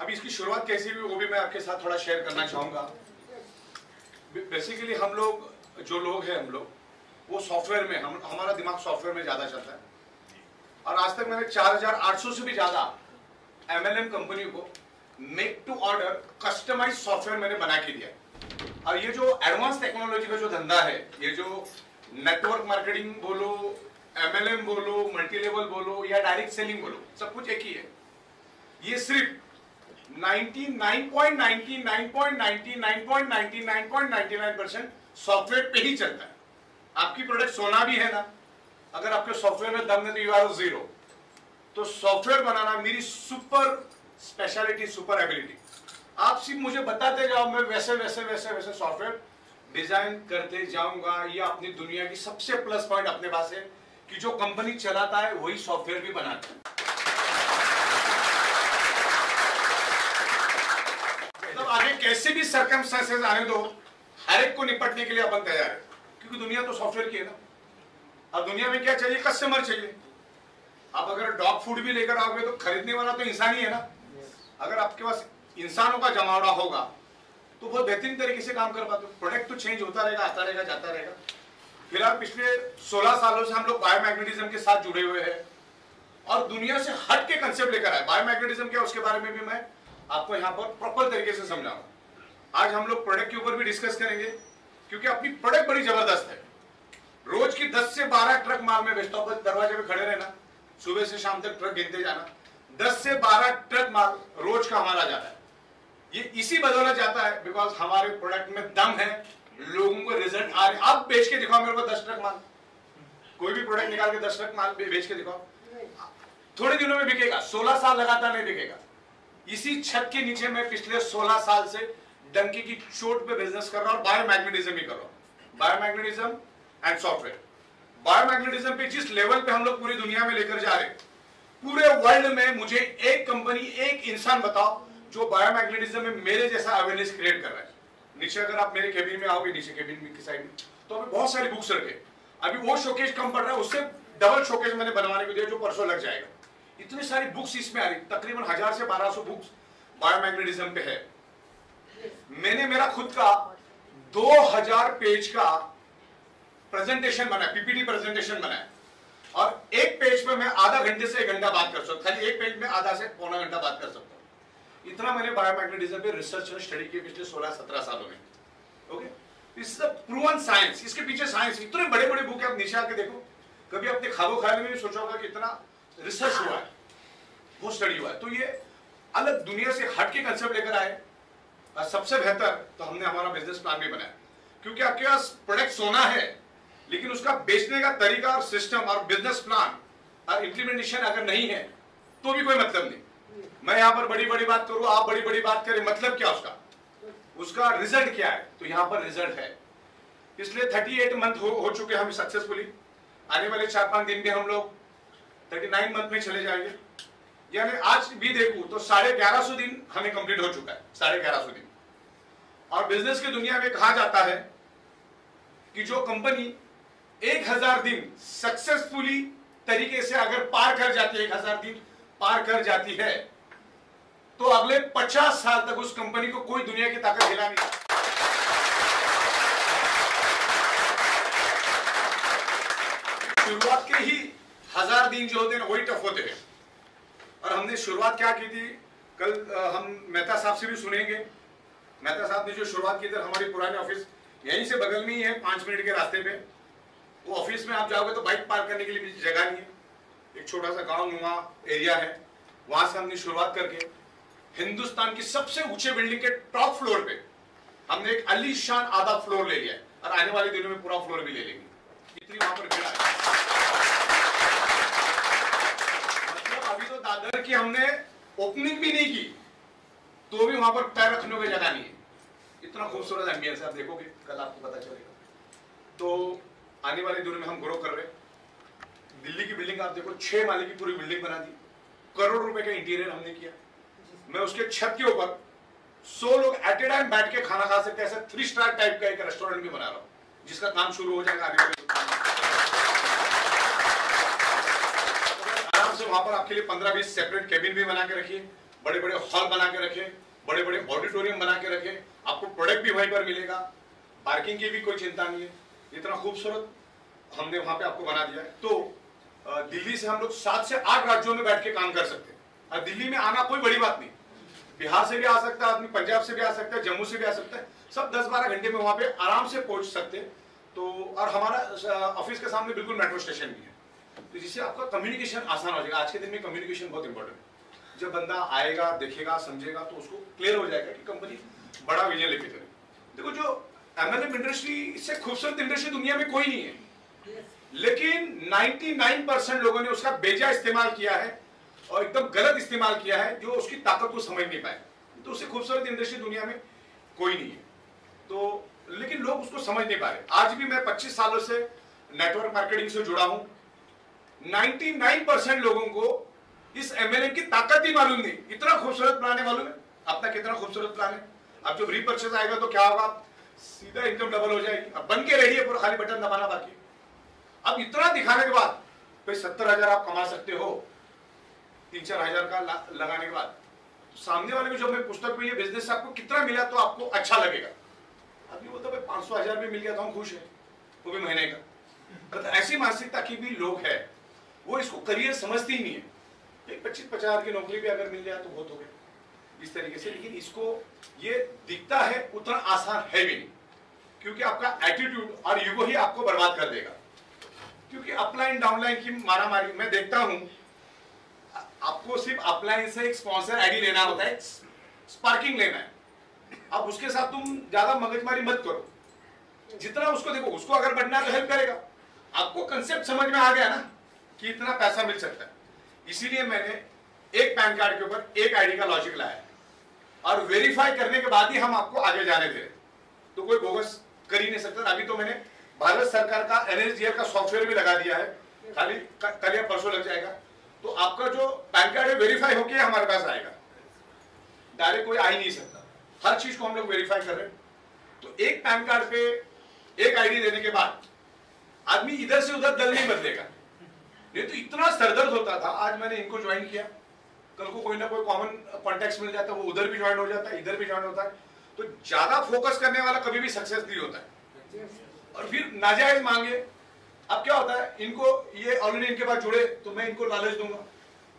अभी इसकी शुरुआत कैसी हुई वो भी मैं आपके साथ थोड़ा शेयर करना चाहूँगा। बेसिकली हम लोग जो लोग हैं हम लोग वो सॉफ्टवेयर में हमारा दिमाग सॉफ्टवेयर में ज़्यादा चलता है और आज तक मैंने 4800 से भी ज़्यादा MLM कंपनी को make to order customize software मैंने बना के दिया। और ये जो एडवांस टेक्नोलॉजी का जो धंधा है, ये जो नेटवर्क मार्केटिंग बोलो, MLM बोलो, मल्टी लेवल बोलो या डायरेक्ट सेलिंग बोलो, सब कुछ एक ही है। ये सिर्फ 99.99.99.99% सॉफ्टवेयर पे ही चलता है। आपकी प्रोडक्ट सोना भी है ना, अगर आपके सॉफ्टवेयर में दम नहीं तो यू आर जीरो। तो सॉफ्टवेयर बनाना मेरी सुपर स्पेशलिटी, सुपर एबिलिटी। आप सिर्फ मुझे बताते जाओ, मैं वैसे वैसे वैसे वैसे सॉफ्टवेयर डिजाइन करते जाऊंगा। ये अपनी दुनिया की सबसे प्लस पॉइंट अपने पास है कि जो कंपनी चलाता है वही सॉफ्टवेयर भी बनाता है। मतलब आगे कैसे भी सर्कमस्टेंसेस आने दो, हर एक को निपटने के लिए अपन तैयार है, क्योंकि दुनिया तो सॉफ्टवेयर की है ना। अब दुनिया में क्या चाहिए? कस्टमर चाहिए। आप अगर डॉग फूड भी लेकर आओगे तो खरीदने वाला तो इंसान ही है ना। अगर आपके पास इंसानों का जमावड़ा होगा तो बहुत बेहतरीन तरीके से काम कर पाते हो। प्रोडक्ट तो चेंज होता रहेगा, आता रहेगा, जाता रहेगा। फिलहाल पिछले 16 सालों से हम लोग बायोमैग्नेटिज्म के साथ जुड़े हुए हैं और दुनिया से हट के कंसेप्ट लेकर आए। बायोमैग्नेटिज्म क्या, उसके बारे में भी मैं आपको यहाँ पर प्रॉपर तरीके से समझाऊंगा। आज हम लोग प्रोडक्ट के ऊपर भी डिस्कस करेंगे, क्योंकि अपनी प्रोडक्ट बड़ी जबरदस्त है। रोज की 10 से 12 ट्रक माल में बेचता हूं। दरवाजे पे खड़े रहना, सुबह से शाम तक ट्रक गिनते जाना। 10 से 12 ट्रक माल रोज का हमारा जाता है। ये इसी बदौलत जाता है बिकॉज हमारे प्रोडक्ट में दम है, लोगों को रिजल्ट आ रहे। आप बेच के दिखाओ मेरे को 10 ट्रक माल, कोई भी प्रोडक्ट निकाल के 10 ट्रक माल बेच के दिखाओ, थोड़े दिनों में बिकेगा। 16 साल लगातार नहीं बिकेगा। इसी छत के नीचे मैं पिछले 16 साल से डंकी की चोट पे बिजनेस कर रहा हूं और बायोमैग्नेटिज्म ही कर रहा हूं। Biomagnetism and software. बायोमैग्नेटिज्म पे जिस लेवल पे हम लोग पूरी दुनिया में लेकर जा रहे हैं, पूरे वर्ल्ड में मुझे एक कंपनी, एक इंसान बताओ जो बायोमैग्नेटिज्म में मेरे जैसा अवेयरनेस क्रिएट कर रहा है। नीचे अगर आप मेरे केबिन में आओगे, नीचे केबिन में की साइड में, तो अभी बहुत सारी बुक्स रखे। अभी वो शोकेस कम पड़ रहा है, उससे डबल शोकेस मैंने बनवाने को दिया जो परसों लग जाएगा। इतनी सारी बुक्स इसमें आ रही, तकरीबन 1000 से 1200 बुक्स बायोमैग्नेटिज्म पे है। मैंने मेरा खुद का 2000 पेज का प्रेजेंटेशन बनाया, PPT प्रेजेंटेशन बनाया और एक पेज पे मैं आधा घंटे से 1 घंटा बात कर सकता हूं। खाली एक पेज में आधा से पौना घंटा बात कर सकता हूं। इतना मैंने बायोमैग्नेटिज्म पे रिसर्च और स्टडी किया पिछले 16-17 सालों में। Okay, this is a proven science. इसके पीछे साइंस, इतने बड़े बड़े बुक है, आप नीचे आके देखो। कभी अपने खाबो ख्याल में भी सोचा होगा कि इतना रिसर्च हुआ है, वो स्टडी हुआ है। तो ये अलग दुनिया से हट के कंसेप्ट लेकर आए। और सबसे बेहतर तो हमने हमारा बिजनेस प्लान भी बनाया, क्योंकि आपके पास प्रोडक्ट सोना है लेकिन उसका बेचने का तरीका और सिस्टम और बिजनेस प्लान और इंप्लीमेंटेशन अगर नहीं है तो भी कोई मतलब नहीं। मैं यहां पर बड़ी बड़ी बात करूं, आप बड़ी बड़ी बात करें, मतलब क्या उसका रिजल्ट क्या है? तो यहां पर रिजल्ट है। पिछले 38 मंथ हो चुके हम सक्सेसफुली। आने वाले 4-5 दिन में हम लोग 39 मंथ में चले जाएंगे। यानी आज भी देखूं तो 1150 दिन हमें कंप्लीट हो चुका है, 1150 दिन। और बिजनेस की दुनिया में कहा जाता है कि जो कंपनी 1000 दिन सक्सेसफुली तरीके से अगर पार कर जाती है, 1000 दिन पार कर जाती है, तो अगले 50 साल तक उस कंपनी को कोई दुनिया की ताकत हिला नहीं। शुरुआत के ही 1000 दिन जो होते हैं वही टफ होते हैं। और हमने शुरुआत क्या की थी, कल हम मेहता साहब से भी सुनेंगे। मेहता साहब ने जो शुरुआत की थी, हमारी पुराने ऑफिस यहीं से बगल में ही है, 5 मिनट के रास्ते पे। वो ऑफिस में आप जाओगे तो बाइक पार्क करने के लिए भी जगह नहीं है। एक छोटा सा गांव नुमा एरिया है, वहां से हमने शुरुआत करके हिंदुस्तान की सबसे ऊंचे बिल्डिंग के टॉप फ्लोर पे हमने एक अलीशान आधा फ्लोर ले लिया है और आने वाले दिनों में पूरा फ्लोर भी ले लेंगे। इतनी वहां पर भीड़ है। मतलब अभी तो दादर की हमने ओपनिंग भी नहीं की तो भी वहां पर पैर रखने की जगह नहीं है। इतना खूबसूरत एम्बियंस है, आप देखोगे कल आपको पता चलेगा। तो आने वाले दिनों में हम ग्रो कर रहे हैं। दिल्ली की बिल्डिंग आप देखो, 6 माले की पूरी बिल्डिंग बना दी, करोड़ रुपए का इंटीरियर हमने किया। मैं उसके छत के ऊपर 100 लोग एट ए टाइम बैठ के खाना खा सकते हैं, ऐसा 3 स्टार टाइप का एक रेस्टोरेंट भी बना रहा हूं, जिसका काम शुरू हो जाएगा आने वाले। आराम से वहां पर आपके लिए 15-20 सेपरेट केबिन भी बना के रखिए, बड़े बड़े हॉल बना के रखे, बड़े बड़े ऑडिटोरियम बना के रखे, आपको प्रोडक्ट भी वहीं पर मिलेगा, पार्किंग की भी कोई चिंता नहीं है, इतना खूबसूरत हमने वहां पे आपको बना दिया है। तो दिल्ली से हम लोग 7 से 8 राज्यों में बैठ के काम कर सकते हैं। और दिल्ली में आना कोई बड़ी बात नहीं, बिहार से भी आ सकता है आदमी, पंजाब से भी आ सकता है, जम्मू से भी आ सकता है, सब 10-12 घंटे में वहां पे आराम से पहुंच सकते हैं। तो और हमारा ऑफिस के सामने बिल्कुल मेट्रो स्टेशन भी है, तो जिससे आपका कम्युनिकेशन आसान हो जाएगा। आज के दिन में कम्युनिकेशन बहुत इंपॉर्टेंट है। जब बंदा आएगा, देखेगा, समझेगा, तो उसको क्लियर हो जाएगा कि कंपनी बड़ा विजन लेके चले। देखो, जो एमएलएम इंडस्ट्री से खूबसूरत इंडस्ट्री दुनिया में कोई नहीं है, लेकिन 99% लोगों ने उसका बेजा इस्तेमाल किया है और एकदम गलत इस्तेमाल किया है, जो उसकी ताकत को समझ नहीं पाए। तो उससे खूबसूरत इंडस्ट्री दुनिया में कोई नहीं है, तो लेकिन लोग उसको समझ नहीं पा रहे। आज भी मैं 25 सालों से नेटवर्क मार्केटिंग से जुड़ा हूं, 99% लोगों को इस एमएलएम की ताकत ही मालूम नहीं। इतना खूबसूरत प्लान है, मालूम है अपना कितना खूबसूरत प्लान है। अब जब रीपर्चेज आएगा तो क्या होगा, सीधा इनकम डबल हो जाएगी। अब बन के रेडी है, पूरा खाली बटन दबाना बाकी। अब इतना दिखाने के बाद भाई 70,000 आप कमा सकते हो 3-4 हजार का लगाने के बाद, तो सामने वाले को जब मैं पुस्तक में ये बिजनेस आपको कितना मिला तो आपको अच्छा लगेगा। अभी वो तो भाई 500,000 भी मिल गया तो हम खुश है, वो भी महीने का। मतलब ऐसी मानसिकता की भी लोग है, वो इसको करियर समझते ही नहीं है। एक 25-50 हजार की नौकरी भी अगर मिल जाए तो बहुत हो गया इस तरीके से। लेकिन इसको ये दिखता है उतना आसान है भी नहीं, क्योंकि आपका एटीट्यूड और ईगो ही आपको बर्बाद कर देगा। क्योंकि अपलाइन डाउनलाइन की मारामारी मैं देखता हूं, आपको सिर्फ अपलाइन से एक स्पॉन्सर आईडी लेना होता है, स्पार्किंग लेना है। अब उसके साथ तुम ज्यादा मगजमारी मत करो, जितना उसको देखो, उसको अगर बढ़ना तो हेल्प करेगा। आपको कंसेप्ट समझ में आ गया ना कि इतना पैसा मिल सकता है। इसीलिए मैंने एक पैन कार्ड के ऊपर एक आईडी का लॉजिक लाया और वेरीफाई करने के बाद ही हम आपको आगे जाने दे रहे। तो कोई बोगस कर ही नहीं सकता। अभी तो मैंने भारत सरकार का NSDL का सॉफ्टवेयर भी लगा दिया है, खाली कल या परसों लग जाएगा। तो आपका जो पैन कार्ड है वेरीफाई होके हमारे पास आएगा, डायरेक्ट कोई आ ही नहीं सकता। हर चीज को हम लोग वेरीफाई कर रहे हैं। तो एक पैन कार्ड पे एक आईडी देने के बाद आदमी इधर से उधर दल नहीं बदलेगा। नहीं तो इतना सरदर्द होता था। आज मैंने इनको ज्वाइन किया, कल को कोई ना कोई कॉमन कॉन्टेक्ट मिल जाता है, वो उधर भी ज्वाइन हो जाता है, इधर भी ज्वाइन होता है। तो ज्यादा फोकस करने वाला कभी भी सक्सेस नहीं होता है। और फिर नाजायज मांगे, अब क्या होता है, इनको ये ऑलरेडी इनके पास जुड़े तो मैं इनको लालच दूंगा,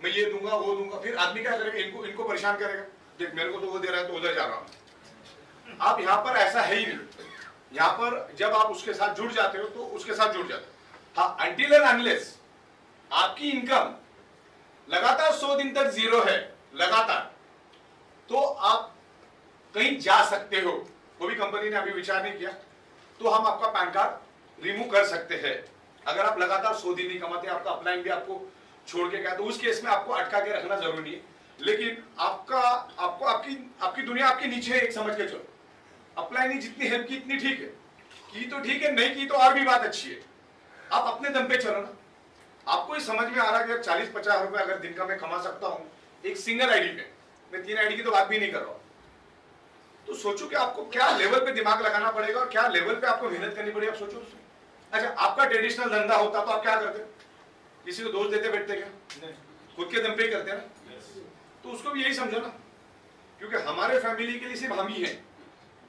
मैं ये दूंगा वो दूंगा। फिर आदमी क्या करेगा, इनको परेशान करेगा, देख मेरे को तो वो दे रहा है तो उधर जा रहा हूं। आप यहाँ पर ऐसा है ही नहीं। यहाँ पर जब आप उसके साथ जुड़ जाते हो तो उसके साथ जुड़ जाते हो। हाँ, अनटिल एंड अनलेस आपकी इनकम लगातार 100 दिन तक जीरो है लगातार, तो आप कहीं जा सकते हो। वो भी कंपनी ने अभी विचार नहीं किया, तो हम आपका पैन कार्ड रिमूव कर सकते हैं। अगर आप लगातार 100 दिन नहीं कमाते, आपका अपलाइन भी आपको छोड़ के गया, तो उस केस में आपको अटका के रखना जरूरी है। लेकिन आपकी दुनिया आपके नीचे है, एक समझ के चलो। अपलाइन ने जितनी हेल्प की इतनी ठीक है, की तो ठीक है, नहीं की तो और भी बात अच्छी है। आप अपने दम पे चलो ना। आपको ये समझ में आ रहा है कि 40-50 रुपए अगर दिन का मैं कमा सकता हूं एक सिंगल आईडी पे, मैं 3 आईडी की तो बात भी नहीं कर रहा हूं। तो सोचो कि आपको क्या लेवल पे दिमाग लगाना पड़ेगा और क्या लेवल पे आपको मेहनत करनी पड़ेगी, आप सोचो। अच्छा, आपका ट्रेडिशनल धंधा होता तो आप क्या करते, किसी को दोष देते बैठते क्या, खुद के दम पे ही करते ना। तो उसको भी यही समझो ना, क्योंकि हमारे फैमिली के लिए सिर्फ हम ही हैं।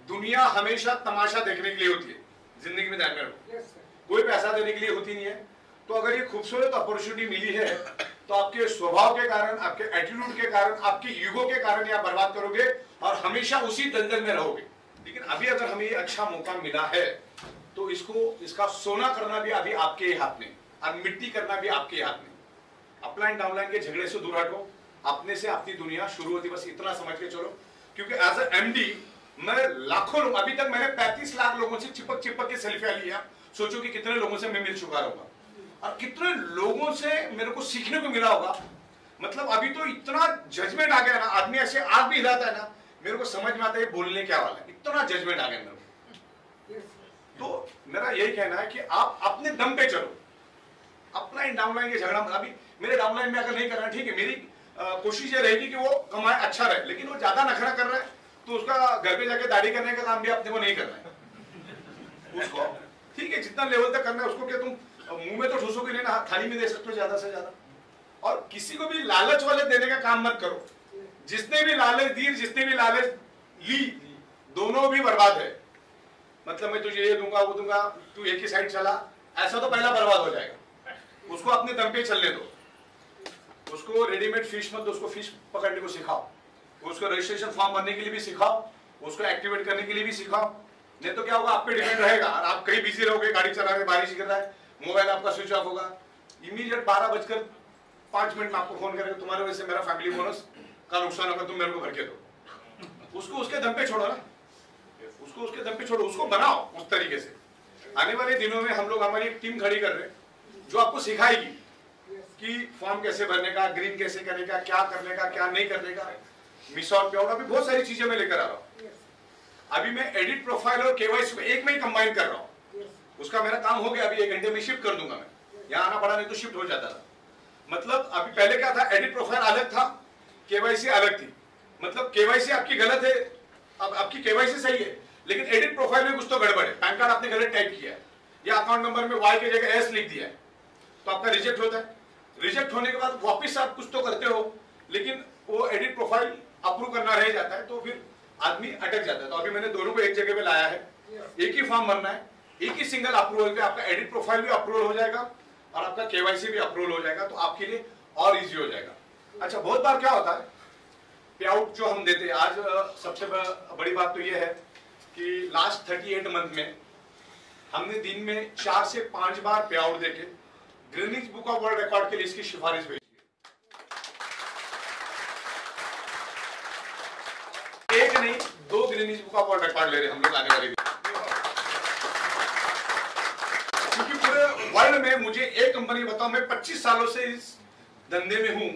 दुनिया हमेशा तमाशा देखने के लिए होती है, जिंदगी में ध्यान में रखो, कोई पैसा देने के लिए होती नहीं है। तो अगर ये खूबसूरत अपॉर्चुनिटी मिली है तो आपके स्वभाव के कारण, आपके एटीट्यूड के कारण, आपके ईगो के कारण ये आप बर्बाद करोगे और हमेशा उसी दलदल में रहोगे। लेकिन अभी अगर हमें ये अच्छा मौका मिला है तो इसका सोना करना भी अभी आपके हाथ में और मिट्टी करना भी आपके हाथ में। अपलाइन डाउनलाइन के झगड़े से दूर हटो, अपने से अपनी दुनिया शुरू होती, बस इतना समझ के चलो। क्योंकि एज ए MD मैं लाखों लोग, अभी तक मैंने 35 लाख लोगों से चिपक के सेल्फियां लिया। सोचो कि कितने लोगों से मैं मिल चुका रहूंगा और कितने लोगों से मेरे को सीखने को मिला होगा। मतलब अभी तो इतना जजमेंट आ गया ना, आदमी ऐसे आग भी हिलाता है ना, मेरे को समझ में आता है बोलने क्या वाला है, इतना जजमेंट आ गया मेरे को। तो मेरा यही कहना है कि आप अपने दम पे चलो। अपलाइन डाउनलाइन के झगड़ा, अभी मेरे डाउनलाइन में अगर नहीं कर रहा, ठीक है, मेरी कोशिश ये रहेगी कि वो कमाए अच्छा रहे। लेकिन वो ज्यादा नखरा कर रहा है तो उसका घर पे जाके दाढ़ी करने का काम भी अपने को नहीं करना है उसको। ठीक है, जितना लेवल तक करना है उसको, क्या तुम मुंह में तो ठूसोगे नहीं ना, थाली में दे सकते हो ज्यादा से ज्यादा। और किसी को भी लालच वाले देने का काम मत करो। जिसने भी लालच दी, जिसने भी लालच ली, दोनों भी बर्बाद है। मतलब मैं तुझे ये दूंगा वो दूंगा, तू एक ही साइड चला, ऐसा तो पहला बर्बाद हो जाएगा। उसको अपने दम पे चलने दो, उसको रेडीमेड फिश मत दो, उसको फिश पकड़ने को सिखाओ, उसको रजिस्ट्रेशन फॉर्म भरने के लिए भी सिखाओ, उसको एक्टिवेट करने के लिए भी सिखाओ। नहीं तो क्या होगा, आप पे डिपेंड रहेगा और आप कहीं बिजी रहोगे, गाड़ी चला रहे, बारिश गिर रहा है, मोबाइल आपका स्विच ऑफ होगा, इमीडिएट 12:05 में आपको फोन करेगा, तुम्हारे वजह से मेरा फैमिली बोनस का नुकसान होगा, तुम मेरे को भर के दो। उसको उसके दम पे छोड़ो ना, उसको उसके दम पे छोड़ो, उसको बनाओ उस तरीके से। आने वाले दिनों में हम लोग हमारी एक टीम खड़ी कर रहे हैं जो आपको सिखाएगी कि फॉर्म कैसे भरने का, ग्रीन कैसे करने का, क्या करने का, क्या नहीं करने का, मिस आउट पे आउट, अभी बहुत सारी चीजें मैं लेकर आ रहा हूँ। अभी मैं एडिट प्रोफाइल और केवाईसी को एक में ही कंबाइन कर रहा हूँ। उसका मेरा काम हो गया, अभी 1 घंटे में शिफ्ट कर दूंगा। मैं यहाँ आना पड़ा, नहीं तो शिफ्ट हो जाता था। मतलब अभी पहले क्या था, एडिट प्रोफाइल अलग था, केवाईसी अलग थी। मतलब केवाईसी आपकी गलत है, अब आपकी केवाईसी सही है लेकिन एडिट प्रोफाइल में कुछ तो गड़बड़ है, पैन कार्ड आपने गलत टाइप किया है या अकाउंट नंबर में वाई की जगह एस लिख दिया है, तो आपका रिजेक्ट होता है। रिजेक्ट होने के बाद वापस आप कुछ तो करते हो लेकिन वो एडिट प्रोफाइल अप्रूव करना रह जाता है, तो फिर आदमी अटक जाता है। तो अभी मैंने दोनों को एक जगह पे लाया है, एक ही फॉर्म भरना है, एक ही सिंगल अप्रूवल पे आपका एडिट प्रोफाइल भी अप्रूवल हो जाएगा और आपका केवाईसी भी अप्रूवल हो जाएगा, तो आपके लिए और इजी हो जाएगा। अच्छा, बहुत बार क्या होता है, पे आउट जो हम देते हैं, आज सबसे बड़ी बात तो ये है कि लास्ट 38 मंथ में हमने दिन में 4 से 5 बार पे आउट देके Guinness book of world record के लिए इसकी सिफारिश भेजी है। एक नहीं, 2 Guinness book of world record ले रहे हम लोग आने वाले दिन, क्योंकि पूरे वर्ल्ड में मुझे एक कंपनी बताओ, मैं 25 सालों से इस धंधे में हूं,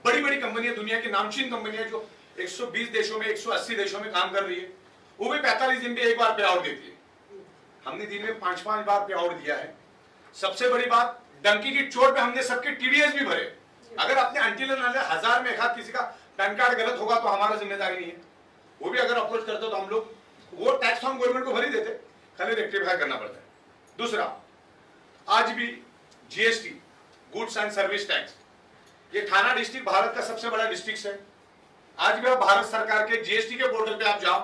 बड़ी बड़ी कंपनियां, दुनिया की नामचीन कंपनियां जो 120 देशों में 180 देशों में काम कर रही है, वो भी 45 दिन पे एक बार पे आउट देती है। हमने दिन में 5-5 बार पे आउट दिया है। सबसे बड़ी बात, डंकी की चोट पे हमने सबके टीडीएस भी भरे। अगर आपने अंटिल 1000 में एक हाथ किसी का पैन कार्ड गलत होगा तो हमारा जिम्मेदारी नहीं है, वो भी अगर अप्रोच करते तो हम लोग वो टैक्स हम गवर्नमेंट को भर ही देते, खाली रेक्टिफाई करना पड़ता है। दूसरा, आज भी GST, goods and service tax, ये थाना डिस्ट्रिक्ट भारत का सबसे बड़ा डिस्ट्रिक्ट है। आज भी आप भारत सरकार के जीएसटी के पोर्टल पे आप जाओ,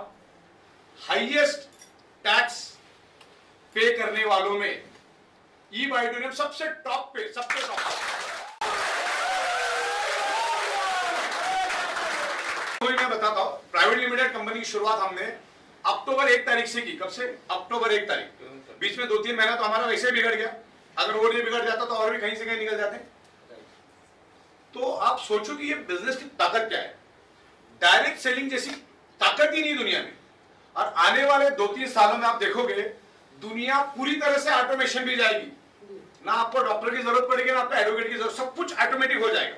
हाईएस्ट टैक्स पे करने वालों में ई-बाइडू सबसे टॉप पे, सबसे टॉप। मैं बताता हूं, प्राइवेट लिमिटेड कंपनी की शुरुआत हमने अक्टूबर 1 तारीख से की। कब से? अक्टूबर 1 तारीख। बीच में 2-3 महीना तो हमारा वैसे बिगड़ गया, अगर वो नहीं बिगड़ जाता तो और भी कहीं से कहीं निकल जाते। तो आप सोचो कि ये बिजनेस की ताकत क्या है। डायरेक्ट सेलिंग जैसी ताकत ही नहीं दुनिया में। और आने वाले 2-3 सालों में आप देखोगे दुनिया पूरी तरह से ऑटोमेशन भी जाएगी, ना आपको डॉक्टर की जरूरत पड़ेगी, ना आपको एडवोकेट की जरूरत, सब कुछ ऑटोमेटिक हो जाएगा।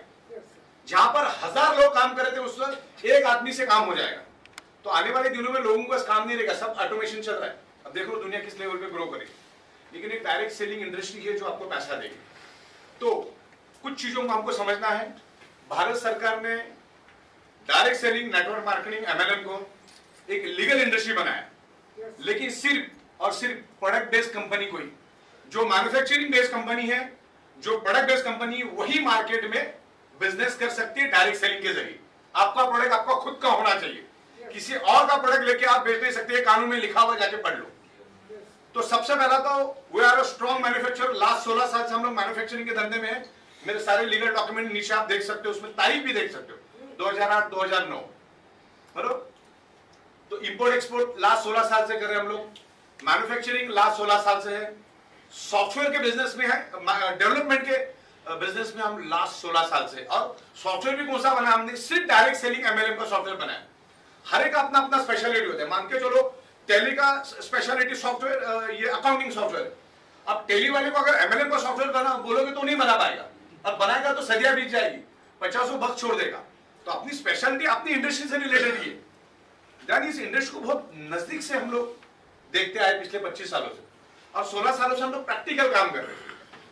जहां पर 1000 लोग काम कर रहे थे उस वक्त एक आदमी से काम हो जाएगा। तो आने वाले दिनों में लोगों का काम नहीं रहेगा, सब ऑटोमेशन चल रहा है। अब देखो दुनिया किस लेवल पे ग्रो करेगी, लेकिन एक डायरेक्ट सेलिंग इंडस्ट्री है जो आपको पैसा देगी। तो कुछ चीजों को हमको समझना है। भारत सरकार ने direct selling, network marketing, MLM को एक लीगल इंडस्ट्री बनाया, लेकिन सिर्फ और सिर्फ प्रोडक्ट बेस्ड कंपनी को ही, जो मैन्युफैक्चरिंग बेस्ड कंपनी है, जो प्रोडक्ट बेस्ड कंपनी, वही मार्केट में बिजनेस कर सकती है डायरेक्ट सेलिंग के जरिए। आपका प्रोडक्ट आपका खुद का होना चाहिए, किसी और का प्रोडक्ट लेके आप बेच नहीं सकते, कानून में लिखा हुआ, जाके पढ़ लो। तो सबसे पहला तो we are a strong manufacturer. Last 16 साल से हम लोग मैन्युफैक्चरिंग के धंधे में हैं। मेरे सारे लीगल डॉक्यूमेंट नीचे आप देख सकते हो, उसमें तारीख भी देख सकते हो, 2008, 2009, बरोबर। तो इंपोर्ट एक्सपोर्ट लास्ट 16 साल से कर रहे हैं हम लोग, मैन्युफैक्चरिंग लास्ट 16 साल से है, सॉफ्टवेयर के बिजनेस में है, डेवलपमेंट के बिजनेस में हम लास्ट 16 साल से। और सॉफ्टवेयर भी कौन सा बना हमने? सिर्फ डायरेक्ट सेलिंग एमएलएम का सॉफ्टवेयर बनाया। हर एक अपना अपना स्पेशलिटी होता है। मान के चलो टेली का स्पेशलिटी सॉफ्टवेयर, ये अकाउंटिंग सॉफ्टवेयर। अब टेली वाले को अगर एमएलएम का सॉफ्टवेयर बना बोलोगे तो नहीं बना पाएगा, अब बनाएगा तो सदिया बीत जाएगी, 50 बग छोड़ देगा। तो अपनी स्पेशलिटी अपनी इंडस्ट्री से रिलेटेड ही है। यानी इस इंडस्ट्री को बहुत नजदीक से हम लोग देखते आए पिछले 25 सालों से, और 16 सालों से हम लोग प्रैक्टिकल काम कर रहे हैं।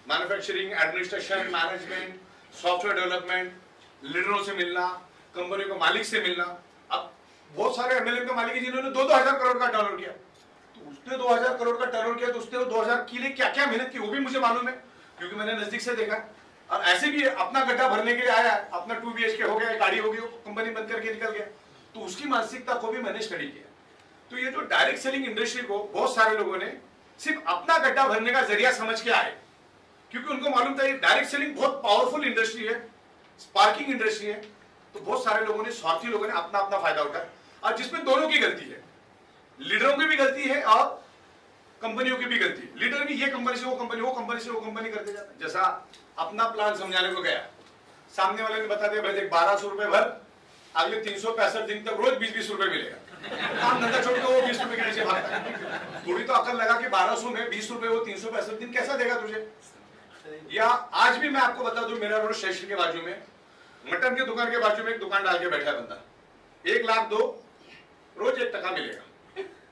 Manufacturing, administration, management, software development, लीडरों से मिलना, कंपनी को मालिक से मिलना। अब बहुत सारे एमएलएम के मालिक जिन्होंने 2-2 हजार करोड़ का टर्नओवर किया, तो उसने 2000 करोड़ का टर्नओवर किया तो उसने 2000 के लिए क्या क्या मेहनत की वो भी मुझे मालूम है, क्योंकि मैंने नजदीक से देखा। और ऐसे भी अपना गड्ढा भरने के लिए आया, अपना 2 BHK हो गया, गाड़ी हो गई, कंपनी बंद करके निकल गया, तो उसकी मानसिकता को भी मैंने स्टडी किया। तो ये जो डायरेक्ट सेलिंग इंडस्ट्री को बहुत सारे लोगों ने सिर्फ अपना गड्ढा भरने का जरिया समझ के आए, क्योंकि उनको मालूम था ये डायरेक्ट सेलिंग बहुत पावरफुल इंडस्ट्री है, स्पार्किंग इंडस्ट्री है। तो बहुत सारे लोगों ने, स्वार्थी लोगों ने अपना अपना फायदा उठाया, और जिसमें दोनों की गलती है, लीडरों की भी गलती है और कंपनियों की भी गलती है। लीडर भी ये कंपनी से वो कंपनी, वो कंपनी से वो कंपनी करते जाते हैं। जैसा अपना प्लान समझाने को गया, सामने वाले ने बता दिया भाई 1200 रुपए भर, अगले 365 दिन तक रोज 20-20 रुपए मिलेगा, काम धंधा छोड़ के वो 20 रुपए के नीचे भागता है। थोड़ी तो अकल लगा कि 1200 में 20 रुपए वो 365 दिन कैसा देगा तुझे। या आज भी मैं आपको बता दूं, मेरा रोड स्टेशन के बाजू में, मटन की दुकान के बाजू में एक दुकान डाल के बैठा है बंदा, 1 लाख दो, रोज 1 टका मिलेगा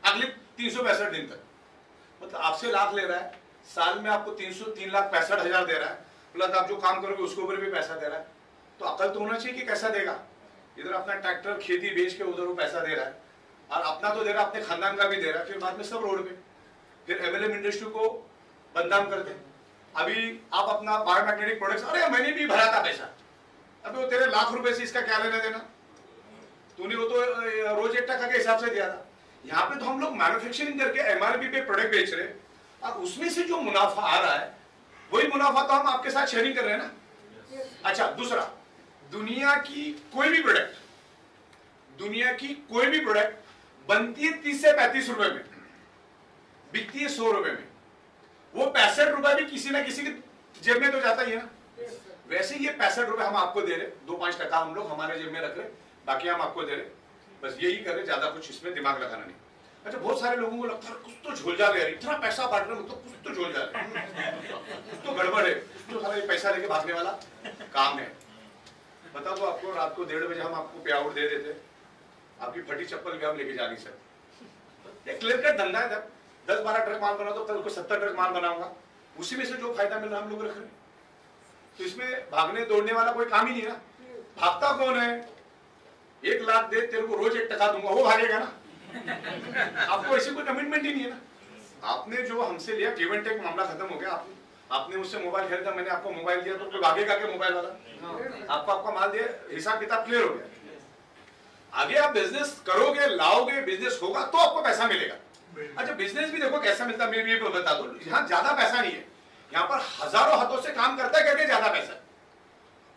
अगले 365 दिन तक। मतलब आपसे लाख ले रहा है, साल में आपको 3,65,000 दे रहा है, प्लस आप जो काम करोगे उसके ऊपर भी पैसा दे रहा है। तो अकल तो होना चाहिए कि कैसा देगा। इधर अपना ट्रैक्टर खेती बेच के उधर वो पैसा दे रहा है, और अपना तो दे रहा है, अपने खानदान का भी दे रहा है, फिर बाद में सब रोड पे, फिर एमएलएम इंडस्ट्री को बदनाम करते हैं। अभी आप अपना बायोमैग्नेटिक प्रोडक्ट्स, अरे मैंने भी भरा था पैसा, अभी वो तेरे लाख रुपए से इसका क्या लेना देना, तूने वो तो रोज 1 टका के हिसाब से दिया था। यहाँ पे तो हम लोग मैन्युफैक्चरिंग करके एमआरपी पे प्रोडक्ट बेच रहे हैं, और उसमें से जो मुनाफा आ रहा है वही मुनाफा तो हम आपके साथ शेयरिंग कर रहे हैं ना। अच्छा, दूसरा, दुनिया की कोई भी प्रोडक्ट बनती है 30 से 35 रुपए में, बिकती है 100 रुपए में, वो 65 रुपए भी किसी ना किसी की जेब में तो जाता ही है ना। वैसे ये 65 रुपए हम आपको दे रहे, 2-5 टका हम लोग हमारे जेब में रख रहे, बाकी हम आपको दे रहे, बस यही कर रहे, ज्यादा कुछ इसमें दिमाग लगाना नहीं। अच्छा, बहुत सारे लोगों को लगता है कुछ तो झोल जा रहे, इतना पैसा बांट रहे, मतलब कुछ तो झोल जा रहे, कुछ तो गड़बड़ है, कुछ तो सारा ये पैसा लेके भागने वाला काम है। बता दो आपको, रात को 1:30 बजे हम आपको पे आउट दे देते, आपकी फटी चप्पल भी हम लेके जा नहीं सकते। एक क्लियर कट धंधा है, जब 10-12 ट्रक माल बना तो कल को 70 ट्रक माल बनाऊंगा, उसी में से जो फायदा मिल रहा हम लोग रख रहे हैं। तो इसमें भागने दौड़ने वाला कोई काम ही नहीं है ना। भागता कौन है? 1 लाख दे, तेरे को रोज 1 टका दूंगा, वो भागेगा ना। आपको ऐसी कोई कमिटमेंट ही नहीं है ना। आपने जो हमसे लिया, गिव एंड टेक मामला खत्म हो गया। आपने मुझसे मोबाइल खरीदा, मैंने आपको मोबाइल दिया, तो कोई भागेगा के मोबाइल वाला? आपको आपका माल दिया, हिसाब किताब क्लियर हो गया। आगे आप बिजनेस करोगे, लाओगे, बिजनेस होगा तो आपको पैसा मिलेगा। अच्छा, बिजनेस भी देखो कैसा मिलता है, मैं भी बता दूं, यहाँ ज्यादा पैसा नहीं है, यहाँ पर हजारों हाथों से काम करता है करके ज्यादा पैसा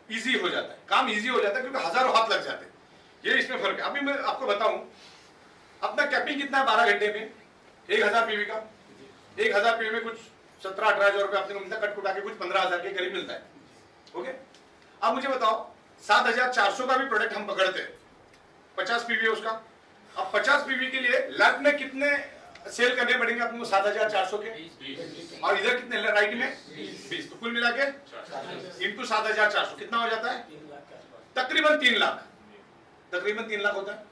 इजी हो जाता है, काम इजी हो जाता है क्योंकि हजारों हाथ लग जाते हैं। ये इसमें फर्क है। अभी मैं आपको बताऊं, अपना कैपिंग कितना है 12 घंटे में, 1000 पीवी का, 1000 पीवी में कुछ 17-18 हजार रुपए अपने को मिलता है, कट कुटा के कुछ 15,000 के करीब मिलता है। ओके, अब मुझे बताओ 7400 का भी प्रोडक्ट हम पकड़ते हैं, 50 पीवी है उसका। अब 50 पीवी के लिए लैब में कितने सेल करने पड़ेंगे अपने को? 7400 के, और इधर कितने राइट में 20, तो कुल मिला के इंटू 7400 कितना हो जाता है? तकरीबन 3 लाख, तकरीबन 3 लाख होता है।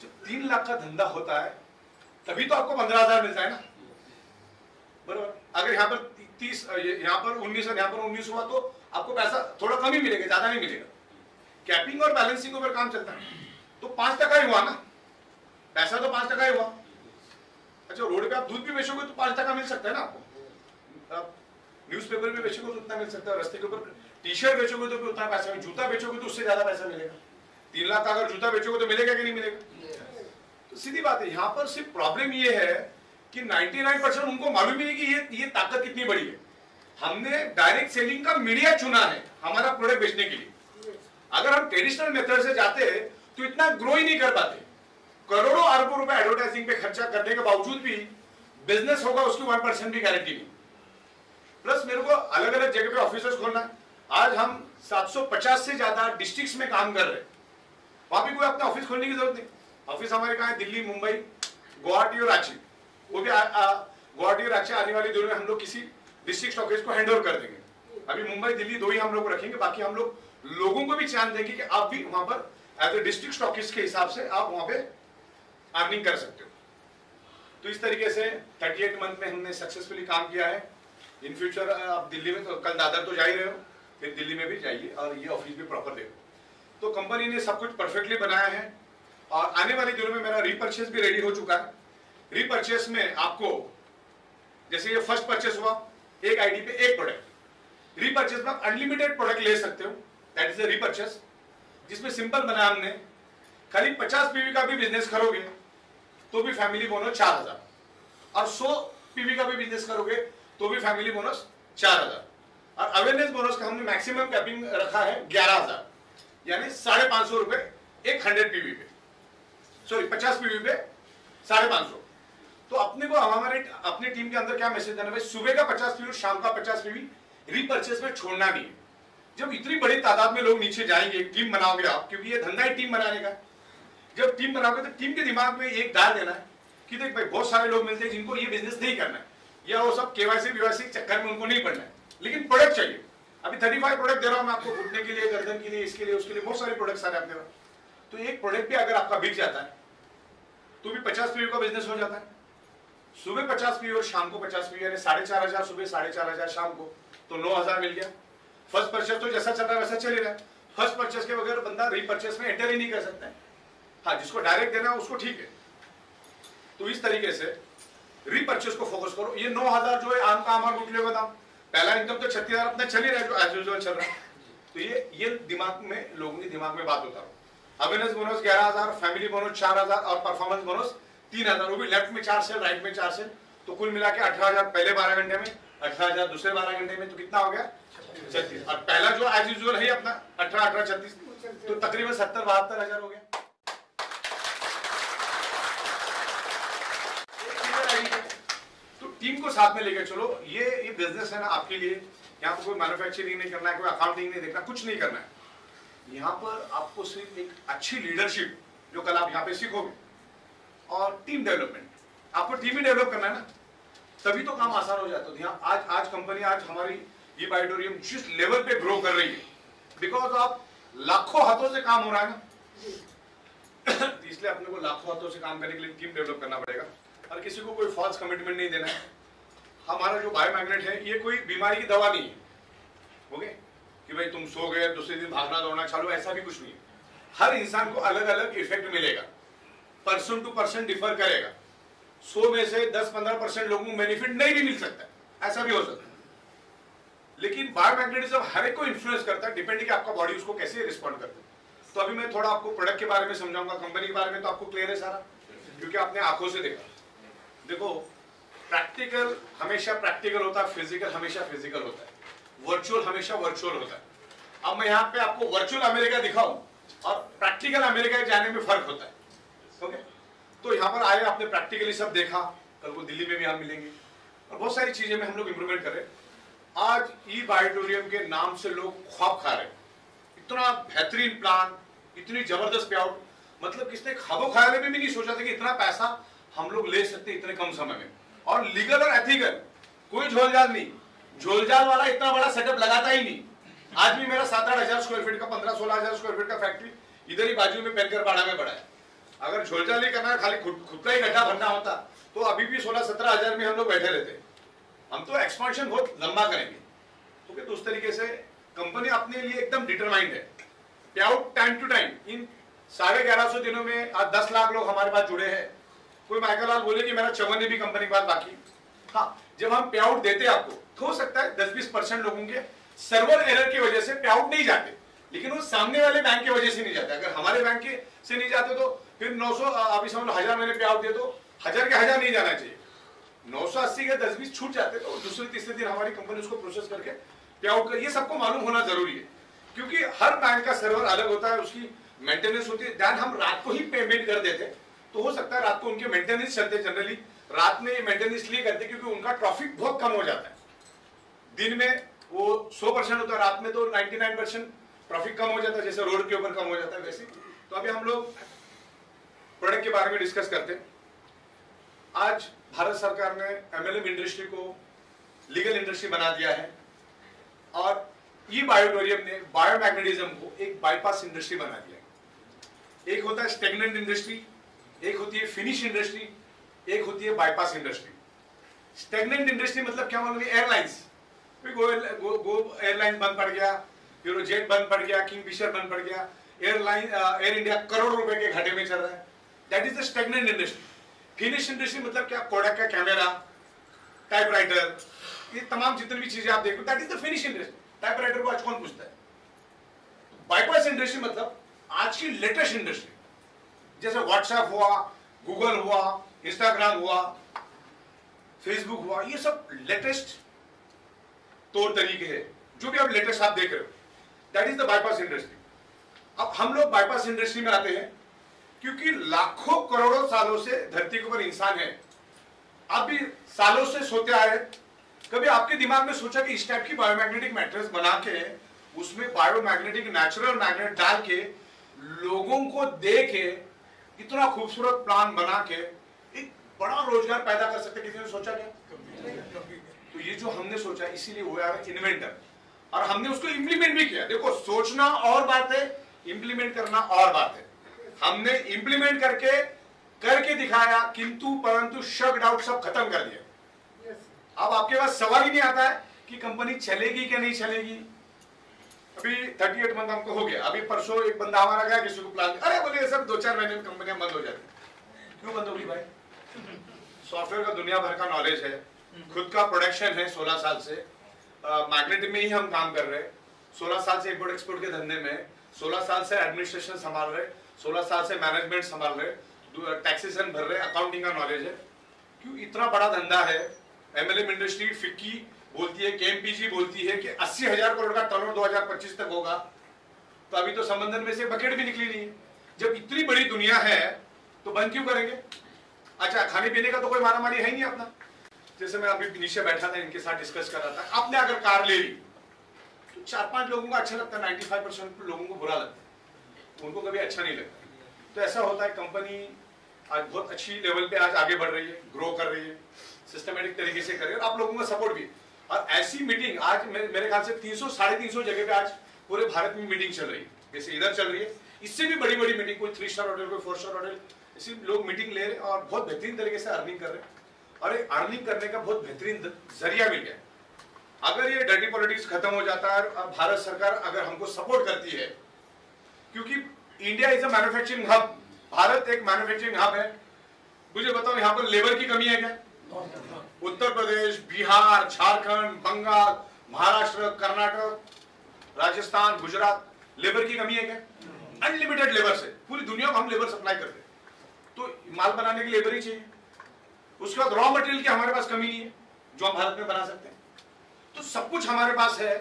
जब 3 लाख का धंधा होता है तभी तो आपको 15,000 मिलता है ना, बराबर। अगर यहाँ पर 30, यहाँ पर 19 और यहाँ पर 19 हुआ तो आपको पैसा थोड़ा कम ही मिलेगा, ज्यादा नहीं मिलेगा। कैपिंग और बैलेंसिंग ऊपर काम चलता है, तो 5 टका ही हुआ ना, पैसा तो 5 टका ही हुआ। अच्छा, रोड पे आप दूध भी बेचोगे तो 5 टका मिल सकता है ना आपको, आप न्यूज़पेपर भी बेचोगे तो उतना मिल सकता है, रस्ते के ऊपर टी-शर्ट बेचोगे तो भी उतना पैसा, जूता बेचोगे तो उससे ज्यादा पैसा मिलेगा। 3 लाख का अगर जूता बेचोगे तो मिलेगा कि नहीं मिलेगा? तो सीधी बात है। यहाँ पर सिर्फ प्रॉब्लम ये है कि 99% उनको मालूम ही नहीं कि ये ताकत कितनी बड़ी है। हमने डायरेक्ट सेलिंग का मीडिया चुना है हमारा प्रोडक्ट बेचने के लिए। अगर हम ट्रेडिशनल मेथड से जाते तो इतना ग्रो ही नहीं कर पाते। करोड़ों अरबों रुपए एडवर्टाइजिंग पे खर्चा करने के बावजूद भी बिजनेस होगा उसकी 1% भी गारंटी नहीं। प्लस मेरे को अलग अलग जगह पे ऑफिसेस खोलना है। आज हम 750 से ज्यादा डिस्ट्रिक्ट्स में काम कर रहे हैं, वहां भी कोई अपना ऑफिस खोलने की जरूरत नहीं। ऑफिस हमारे कहाँ है? दिल्ली, मुंबई, गुवाहाटी और रांची। वो भी गुवाहाटी और रांची आने वाली दिनों में हम लोग किसी डिस्ट्रिक्ट स्टॉकेज को हैंड ओवर कर देंगे। अभी मुंबई, दिल्ली 2 ही हम लोग रखेंगे, बाकी हम लोग लोगों को भी चांस देंगे कि आप भी वहां पर एज ए डिस्ट्रिक्ट स्टॉकिस्ट के हिसाब से आप वहां पे अर्निंग कर सकते हो। तो इस तरीके से 38 मंथ में हमने सक्सेसफुली काम किया है। इन फ्यूचर आप दिल्ली में तो कल दादर तो जा ही रहे हो, फिर दिल्ली में भी जाइए और ये ऑफिस भी प्रॉपर देखो। तो कंपनी ने सब कुछ परफेक्टली बनाया है और आने वाले दिनों में मेरा रीपर्चेस भी रेडी हो चुका है। रीपर्चेस में आपको जैसे ये फर्स्ट परचेस हुआ, एक आईडी पे एक प्रोडक्ट, रीपर्चेस में आप अनलिमिटेड प्रोडक्ट ले सकते हो, दैट इज अ रीपर्चेस, जिसमें सिंपल बनाया हमने, खाली 50 पीवी का भी बिजनेस करोगे तो भी फैमिली बोनस 4000, और 100 पीवी का भी बिजनेस करोगे तो भी फैमिली बोनस 4000, और अवेयरनेस बोनस का हमने मैक्सिमम कैपिंग रखा है 11000, यानी 550 रुपए एक 100 पीवी पे, सॉरी 50 पीवी पे 550। तो अपने को हमारे अपनी टीम के अंदर क्या मैसेज देना, भाई सुबह का 50 पीवी, शाम का 50 पीवी रीपर्चेस में छोड़ना नहीं है। जब इतनी बड़ी तादाद में लोग नीचे जाएंगे, टीम बनाओगे आप, क्योंकि ये धंधा ही टीम बनाने का। जब टीम बनाओगे तो टीम के दिमाग में एक डाल देना है कि देख भाई बहुत सारे लोग मिलते हैं जिनको ये बिजनेस नहीं करना है, या वो सब केवाईसी बीवाईसी चक्कर में उनको नहीं पड़ना है, लेकिन प्रोडक्ट चाहिए। अभी 35 प्रोडक्ट दे रहा हूं मैं आपको, घुटने के लिए, गर्दन के लिए, इसके लिए, उसके लिए, बहुत सारे प्रोडक्ट्स आ रहे हैं आपके पास। तो एक प्रोडक्ट भी अगर आपका बिक जाता है तो भी 50 पीवी का बिजनेस हो जाता है। सुबह 50 पीवी और शाम को 50 पीवी, यानी 4500 सुबह, 4500 शाम को, तो 9000 मिल गया। फर्स्ट परचेस तो जैसा चल रहा है वैसा चल ही रहा है। फर्स्ट परचेस के बगैर बंदा रीपर्चेस में एंटर ही नहीं कर सकता है। हाँ, जिसको डायरेक्ट देना है उसको ठीक है। तो इस तरीके से रीपर्चेस को फोकस करो। ये 9000 जो है आम का आम लूट लेगा दाम, पहला इनकम तो 36000 अपना चल ही रहा है जो एज यूजुअल चल रहा है। तो ये दिमाग में, लोगों के दिमाग में बात होता है। अवेयरनेस बोनस 11000, फैमिली बोनस 4000 और परफॉर्मेंस बोनस 3000, वो भी लेफ्ट में 4 सेल, राइट में 4 सेल, तो कुल मिला के 18000 पहले 12 घंटे में, 18000 दूसरे 12 घंटे में, तो कितना हो गया 36। और पहला जो एज यूजुअल है अपना 18 36, तो तकरीबन 70 72 हजार हो गया। तो टीम को साथ में लेकर चलो। ये बिजनेस है ना आपके लिए, यहाँ पर कोई मैन्युफैक्चरिंग नहीं करना है, कोई अकाउंटिंग नहीं देखना, कुछ नहीं करना है। यहाँ पर आपको सिर्फ एक अच्छी लीडरशिप जो कल आप यहाँ पे सीखोगे, और टीम डेवलपमेंट, आपको टीम ही डेवलप करना है ना, तभी तो काम आसान हो जाता है। यहाँ आज कंपनी, आज हमारी ये बायोटोरियम जिस लेवल पे ग्रो कर रही है, बिकॉज आप लाखों हाथों से काम हो रहा है ना, इसलिए अपने को लाखों हाथों से काम करने के लिए टीम डेवलप करना पड़ेगा। और किसी को कोई फॉल्स कमिटमेंट नहीं देना है। हमारा जो बायोमैग्नेट है ये कोई बीमारी की दवा नहीं है, ओके, कि भाई तुम सो गए दूसरे दिन भागना दौड़ना चालू, ऐसा भी कुछ नहीं है। हर इंसान को अलग अलग इफेक्ट मिलेगा, पर्सन टू पर्सन डिफर करेगा। 100 में से 10-15% लोगों को बेनिफिट नहीं भी मिल सकता है, ऐसा भी हो सकता है। लेकिन बायोमैग्नेटिज्म हर एक को इन्फ्लुएंस करता है, डिपेंड कि आपका बॉडी उसको कैसे रिस्पॉन्ड करता है। तो अभी मैं थोड़ा आपको प्रोडक्ट के बारे में समझाऊंगा, कंपनी के बारे में तो आपको क्लियर है सारा, क्योंकि आपने आंखों से देखा। देखो, प्रैक्टिकल हमेशा प्रैक्टिकल होता है, फिजिकल हमेशा फिजिकल होता है, वर्चुअल हमेशा वर्चुअल होता है। अब मैं यहाँ पे आपको वर्चुअल अमेरिका दिखाऊं और प्रैक्टिकल अमेरिका जाने में फर्क होता है, ओके। तो यहाँ पर आए, आपने प्रैक्टिकली सब देखा, कल को दिल्ली में भी हम मिलेंगे और बहुत सारी चीजें में हम लोग इंप्रूवमेंट कर रहे हैं। आज ई बायोटोरियम के नाम से लोग ख्वाब खा रहे हैं, इतना बेहतरीन प्लान, इतनी जबरदस्त पे आउट, मतलब किसने ख्वाबो ख्याल में भी नहीं सोचा था कि इतना पैसा हम लोग ले सकते इतने कम समय में, और लीगल और एथिकल, कोई झोलझाल नहीं। झोलझाल वाला इतना बड़ा सेटअप लगाता ही नहीं। आज भी मेरा 7-8 हजार स्क्वायर फीट का, 15-16 हजार स्क्वायर फीट का फैक्ट्री इधर ही बाजू में पेनकरपाड़ा में पड़ा है। अगर झोलझाल नहीं करना, खाली खुद का ही गड्ढा भरना होता तो अभी भी 16-17 हजार में हम लोग बैठे रहते। हम तो एक्सपांशन बहुत लंबा करेंगे, ओके। तो उस तरीके से कंपनी अपने लिए एकदम डिटरमाइंड है। पे आउट टाइम टू टाइम, इन 1150 दिनों में आज 10 लाख लोग हमारे पास जुड़े हैं। कोई माइकल लाल बोले कि मेरा 54 भी कंपनी के बाद बाकी। हाँ, जब हम पे आउट देते आपको तो हो सकता है 10-20% लोगों के सर्वर एरर की वजह से पे आउट नहीं जाते, लेकिन वो सामने वाले बैंक की वजह से नहीं जाते। अगर हमारे बैंक के से नहीं जाते तो फिर 900, अभी समझ लो 1000 मैंने पे आउट दिए तो 1000 के 1000 नहीं जाना चाहिए, 980 के 10-20 छूट जाते तो दूसरे तीसरे दिन हमारी कंपनी उसको प्रोसेस करके पे आउट कर। ये सबको मालूम होना जरूरी है, क्योंकि हर बैंक का सर्वर अलग होता है, उसकी मेंटेनेंस होती है। दैन हम रात को ही पेमेंट कर देते तो हो सकता है रात को उनके मेंटेनेंस चलते, जनरली रात में मेंटेनेंस इसलिए करते क्योंकि उनका ट्रैफिक बहुत कम हो जाता है। दिन में वो 100% होता है, रात में तो 99% ट्रैफिक कम हो जाता है, जैसे रोड के ऊपर कम हो जाता है वैसे। तो अभी हम लोग प्रोडक्ट के बारे में डिस्कस करते हैं। आज भारत सरकार ने एमएलएम इंडस्ट्री को लीगल इंडस्ट्री बना दिया है, और ई बायोटोरियम ने बायोमैग्नेटिज्म को एक बाईपास इंडस्ट्री बना दिया है। एक होता है स्टेगनेंट इंडस्ट्री, एक होती है फिनिश इंडस्ट्री, एक होती है बाईपास इंडस्ट्री। स्टेगनेंट इंडस्ट्री मतलब क्या मालूम है? एयरलाइंस, गो एयरलाइन बंद पड़ गया, यूरोजेट बंद पड़ गया, किंगफिशर बंद पड़ गया, एयर इंडिया करोड़ों रुपए के घाटे में चल रहा है, that is the stagnant industry. Finish industry मतलब क्या? कोडक का कैमरा, टाइपराइटर, ये तमाम जितनी भी चीजें आप देखो, that is the finish industry. Typewriter को आज कौन पूछता है? बाईपास इंडस्ट्री मतलब आज की लेटेस्ट इंडस्ट्री, जैसे व्हाट्सएप हुआ, गूगल हुआ, इंस्टाग्राम हुआ, फेसबुक हुआ, ये सब लेटेस्ट तौर तरीके हैं, जो भी आप लेटेस्ट आप देख रहे हो, that is the bypass industry. अब हम लोग बाईपास इंडस्ट्री में आते हैं क्योंकि लाखों करोड़ों सालों से धरती के ऊपर इंसान है, आप भी सालों से सोते आ रहे। कभी आपके दिमाग में सोचा कि इस टाइप की बायोमैग्नेटिक मैट्रिक्स बना के उसमें बायोमैग्नेटिक नेचुरल मैग्नेट डाल के लोगों को दे के इतना खूबसूरत प्लान बना के एक बड़ा रोजगार पैदा कर सकते, किसी ने सोचा क्या? तो ये जो हमने सोचा, इसीलिए वो यार इन्वेंटर, और हमने उसको इंप्लीमेंट भी किया। देखो, सोचना और बात है, इंप्लीमेंट करना और बात है। हमने इंप्लीमेंट करके दिखाया, किंतु परंतु शक डाउट सब खत्म कर दिया। अब आपके पास सवाल ही नहीं आता है कि कंपनी चलेगी क्या नहीं चलेगी। अभी 38 मंथ हमको हो गया, अभी परसों एक बंदा हमारा गया, किसी को प्लान, अरे बोले सर 2-4 महीने में कंपनियां बंद हो जाती। क्यों बंद होगी भाई? सॉफ्टवेयर का दुनिया भर का नॉलेज है, खुद का प्रोडक्शन है 16 साल से, मैग्नेट में ही हम काम कर रहे हैं, 16 साल से इम्पोर्ट एक्सपोर्ट के धंधे में, 16 साल से एडमिनिस्ट्रेशन संभाल रहे, 16 साल से मैनेजमेंट संभाल रहे, टैक्सेशन भर रहे, अकाउंटिंग का नॉलेज है। क्यों इतना बड़ा धंधा है। एमएलएम इंडस्ट्री फिक्की बोलती है, केएमपीजी बोलती है कि 80,000 करोड़ का टर्नओवर 2025 तक होगा, तो अभी तो समंदर में से बकेट भी निकली नहीं है। जब इतनी बड़ी दुनिया है तो बंद क्यों करेंगे? अच्छा, खाने पीने का तो कोई मारामारी है ही नहीं अपना। जैसे मैं अभी नीचे बैठा था, इनके साथ डिस्कस कर रहा था, आपने अगर कार ले ली तो 4-5 लोगों को अच्छा लगता है, 95% लोगों को बुरा लगता है, उनको कभी अच्छा नहीं लगता। तो ऐसा होता है, कंपनी आज बहुत अच्छी लेवल पे आज आगे बढ़ रही है, ग्रो कर रही है, सिस्टमेटिक तरीके से कर रही है, और आप लोगों का सपोर्ट भी। और ऐसी मीटिंग आज मेरे ख्याल से 300-350 जगह पे आज पूरे भारत में मीटिंग चल रही है, जैसे इधर चल रही है, इससे भी बड़ी बड़ी मीटिंग, कोई 3 स्टार होटल, कोई 4 स्टार होटल, इसी लोग मीटिंग ले रहे हैं और बहुत बेहतरीन तरीके से अर्निंग कर रहे हैं। और ये अर्निंग करने का बहुत बेहतरीन जरिया मिल गया। अगर ये डर्टी पॉलिटिक्स खत्म हो जाता है और भारत सरकार अगर हमको सपोर्ट करती है, क्योंकि India is a manufacturing hub, Bharat एक मैन्युफैक्चरिंग हब है। मुझे बताओ, यहाँ पर लेबर की कमी है क्या? उत्तर प्रदेश, बिहार, झारखंड, बंगाल, महाराष्ट्र, कर्नाटक, राजस्थान, गुजरात, लेबर की कमी है क्या? अनलिमिटेड लेबर से पूरी दुनिया को हम लेबर सप्लाई करते हैं। तो माल बनाने की लेबर ही चाहिए। उसके बाद रॉ मटेरियल की हमारे पास कमी नहीं है जो हम भारत में बना सकते हैं। तो सब कुछ हमारे पास है,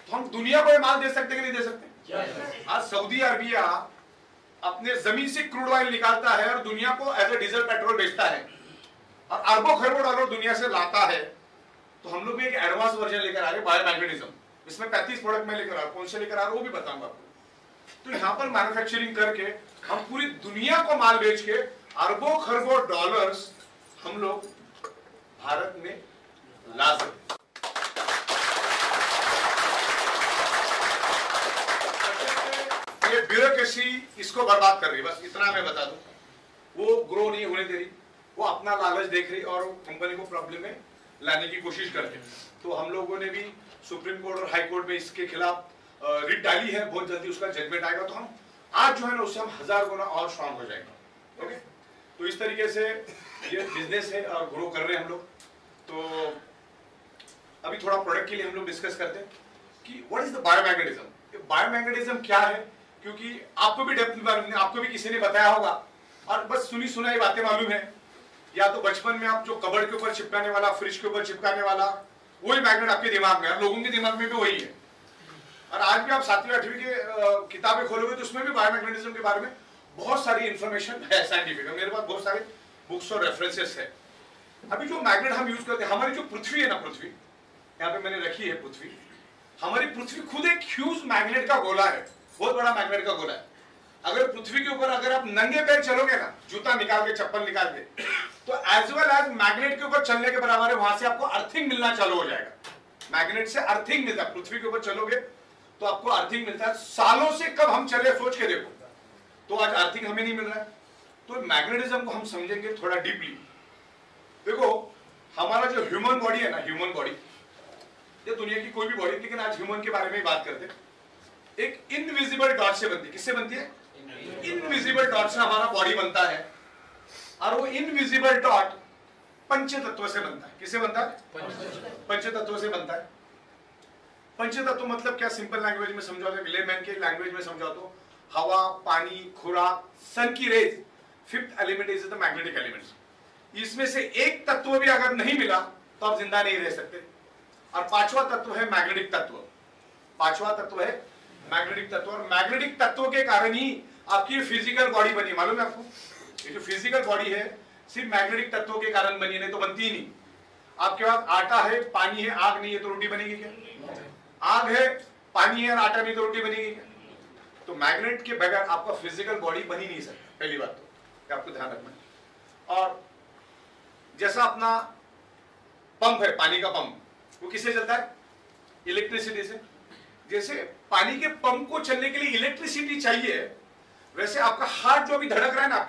तो हम दुनिया को ये माल दे सकते हैं कि नहीं दे सकते? आज सऊदी अरबिया अपने जमीन से क्रूड ऑयल निकालता है और दुनिया को एज ए डीजल पेट्रोल बेचता है और अरबों खरबों डॉलर दुनिया से लाता है। तो हम लोग भी एक एडवांस वर्जन लेकर आ रहे हैं, बायोमैग्नेटिज्म। इसमें 35 प्रोडक्ट मैं लेकर आ रहा हूं, कौन से लेकर आ रहा हूं वो भी बताऊंगा आपको। तो यहाँ पर मैन्युफैक्चरिंग करके हम पूरी दुनिया को माल बेच के अरबों खरबों डॉलर्स हम लोग भारत में ला सकते। ये ब्यूरोक्रेसी इसको बर्बाद कर रही है, बस इतना मैं बता दूं। वो ग्रो नहीं होने दे रही, वो अपना लालच देख रही और कंपनी को प्रॉब्लम में लाने की कोशिश करते। तो हम लोगों ने भी सुप्रीम कोर्ट और हाई कोर्ट में इसके खिलाफ रिट डाली है, बहुत जल्दी उसका जजमेंट आएगा। तो हम आज जो है ना, उससे हम 1000 गुना और स्ट्रांग हो जाएंगे। ओके, तो इस तरीके से ये बिजनेस है और ग्रो कर रहे हैं हम लोग। तो अभी थोड़ा प्रोडक्ट के लिए हम लोग डिस्कस करते हैं कि what is the biomagnetism. Biomagnetism क्या है, क्योंकि आपको भी डेप्थ में, आपको भी किसी ने बताया होगा और बस सुनी सुनाई बातें मालूम है, या तो बचपन में आप जो कबर्ड के ऊपर चिपकाने वाला, फ्रिज के ऊपर चिपकाने वाला वही मैग्नेट आपके दिमाग में है, लोगों के दिमाग में भी वही है। और आज भी आप 7वीं 8वीं की किताबें खोलोगे तो उसमें भी बायोमैग्नेटिज्म के बारे में बहुत सारी इंफॉर्मेशन है, साइंटिफिक। मेरे पास बहुत सारे बुक्स और रेफरेंसेस है। अभी जो मैग्नेट हम यूज करते हैं, हमारी जो पृथ्वी है ना, पृथ्वी यहाँ पे मैंने रखी है पृथ्वी, हमारी पृथ्वी खुद एक ह्यूज मैग्नेट का गोला है, बहुत बड़ा मैग्नेट का गोला है। अगर पृथ्वी के ऊपर अगर आप नंगे पैर चलोगे ना, जूता निकाल के, चप्पल निकाल के, तो एज वेल एज मैग्नेट के ऊपर चलने के बराबर है, वहां से आपको अर्थिंग मिलना चालू हो जाएगा। मैग्नेट से अर्थिंग मिलता है, पृथ्वी के ऊपर चलोगे तो आपको अर्थिंग मिलता है। सालों से कब हम चले सोच के देखो, तो आज अर्थिंग हमें नहीं मिल रहा है। तो मैग्नेटिज्म को हम समझेंगे थोड़ा डीपली। देखो, हमारा जो ह्यूमन बॉडी है ना, ह्यूमन बॉडी, ये दुनिया की कोई भी बॉडी, लेकिन आज ह्यूमन के बारे में ही बात करते हैं। एक इनविजिबल डॉट से बनती है। किससे बनती है? इनविजिबल डॉट से हमारा बॉडी बनता है, और वो इनविजिबल डॉट पंच तत्व से बनता है। किससे बनता है? पंच तत्व से बनता है। पंचतत्व मतलब क्या, सिंपल लैंग्वेज में समझा दो, लेमैन के लैंग्वेज में समझा दो, हवा, पानी, खुराक, सन की rays. Fifth element is the magnetic elements. इसमें से एक तत्व भी अगर नहीं मिला तो आप जिंदा नहीं रह सकते। और पांचवा तत्व है मैग्नेटिक तत्व। पांचवा तत्व है मैग्नेटिक तत्व। और मैग्नेटिक तत्व के कारण ही आपकी फिजिकल बॉडी बनी। मालूम है आपको, ये जो फिजिकल बॉडी है सिर्फ मैग्नेटिक तत्वों के कारण बनी, नहीं तो बनती ही नहीं। आपके पास आटा है, पानी है, आग नहीं है तो रोटी बनेगी क्या? आग है, पानी है और आटा नहीं तो रोटी बनेगी क्या? तो मैग्नेट के बगैर आपका फिजिकल बॉडी बन ही नहीं सकता। पहली बात तो आपको ध्यान रखना है। और जैसा अपना पंप है, पानी का पंप, वो किससे चलता है? इलेक्ट्रिसिटी से। जैसे पानी के पंप को चलने के लिए इलेक्ट्रिसिटी चाहिए, वैसे आपका हार्ट जो भी धड़क रहा है ना,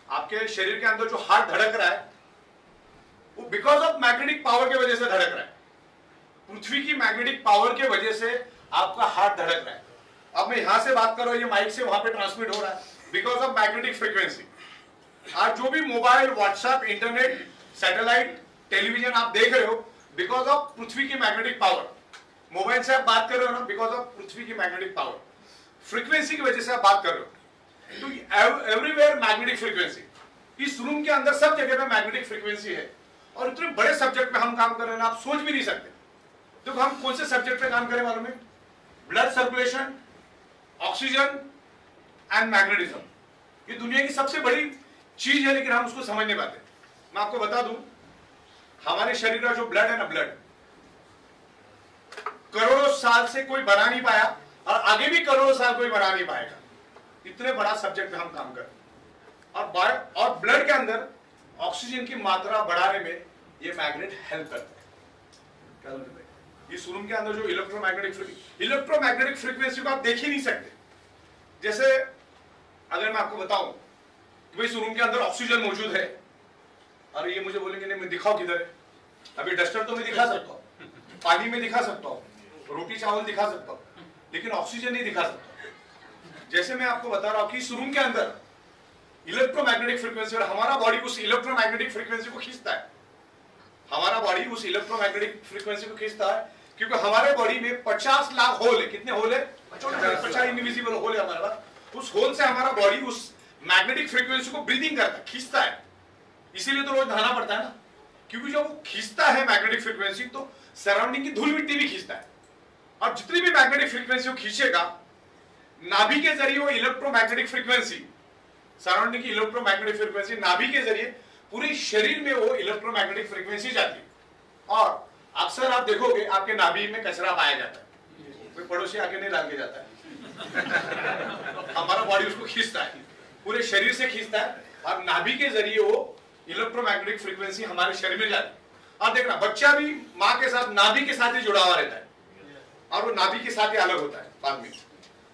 आपके शरीर के अंदर जो हार्ट धड़क रहा है वो बिकॉज ऑफ मैग्नेटिक पावर के वजह से धड़क रहा है। पृथ्वी की मैग्नेटिक पावर के वजह से आपका हार्ट धड़क रहा है। अब मैं यहां से बात कर रहा हूं, ये माइक से वहां पे ट्रांसमिट हो रहा है बिकॉज ऑफ मैग्नेटिक फ्रीक्वेंसी। आज जो भी mobile, WhatsApp, internet, satellite, television आप देख रहे हो, बिकॉज ऑफ पृथ्वी की मैग्नेटिक पावर। मोबाइल से आप बात कर रहे हो ना, बिकॉज ऑफ पृथ्वी की मैग्नेटिक पावर, फ्रीक्वेंसी की वजह से आप बात कर रहे हो। तो एवरीवेयर मैग्नेटिक फ्रीक्वेंसी। इस रूम के अंदर सब जगह पे मैग्नेटिक फ्रीक्वेंसी है। और इतने बड़े सब्जेक्ट पे हम काम कर रहे हैं ना, आप सोच भी नहीं सकते। देखो हम कौन से सब्जेक्ट पे काम करें मालूम है? Blood circulation, oxygen and magnetism. ये दुनिया की सबसे बड़ी चीज है, लेकिन हम उसको समझ नहीं पाते। मैं आपको बता दूं, हमारे शरीर का जो ब्लड है ना, ब्लड करोड़ों साल से कोई बना नहीं पाया और आगे भी करोड़ों साल कोई बना नहीं पाएगा। इतने बड़ा सब्जेक्ट पे हम काम कर रहे हैं। और ब्लड के अंदर ऑक्सीजन की मात्रा बढ़ाने में ये मैग्नेट हेल्प करता है। क्या है? इस रूम के अंदर जो इलेक्ट्रोमैग्नेटिक फ्रीक्वेंसी को आप देख ही नहीं सकते। जैसे अगर मैं आपको बताऊं कि इस रूम के अंदर ऑक्सीजन मौजूद है, और ये मुझे बोलेंगे नहीं, मैं दिखाओ किधर है? अभी डस्टर तो मैं दिखा सकता हूँ, पानी में दिखा सकता हूँ, रोटी चावल दिखा सकता हूँ, लेकिन ऑक्सीजन नहीं दिखा सकता। जैसे मैं आपको बता रहा हूं कि इस रूम के अंदर इलेक्ट्रोमैग्नेटिक फ्रीक्वेंसी, और हमारा बॉडी उस इलेक्ट्रोमैग्नेटिक फ्रीक्वेंसी को खींचता है। हमारा बॉडी उस इलेक्ट्रोमैग्नेटिक फ्रीक्वेंसी को खींचता है, क्योंकि हमारे बॉडी में 50 लाख होल है। कितने होल है? 50 इनविजिबल होल है हमारे पास। उस होल से हमारा बॉडी उस मैग्नेटिक फ्रीक्वेंसी को ब्रीदिंग करता है, खींचता है। इसीलिए तो रोज नहाना पड़ता है ना, क्योंकि जब वो खींचता है मैग्नेटिक फ्रीक्वेंसी, तो सराउंडिंग की धूल मिट्टी भी खींचता है। और जितनी भी मैग्नेटिक फ्रीक्वेंसी वो खींचेगा, नाभि के जरिए वो इलेक्ट्रोमैग्नेटिक फ्रीक्वेंसी, सराउंडिंग की इलेक्ट्रोमैग्नेटिक फ्रीक्वेंसी नाभि के जरिए पूरे शरीर में वो इलेक्ट्रोमैग्नेटिक फ्रीक्वेंसी जाती है। और अक्सर आप देखोगे आपके नाभि में कचरा पाया जाता है, कोई पड़ोसी आके नहीं डाल के जाता है। हमारा बॉडी उसको खींचता है, पूरे शरीर से खींचता है, और नाभि के जरिए वो इलेक्ट्रोमैग्नेटिक फ्रीक्वेंसी हमारे शरीर में जाती है। और देखना, बच्चा भी माँ के साथ, नाभि के साथ ही जुड़ा हुआ रहता है, और वो नाभि के साथ ही अलग होता है बाद में।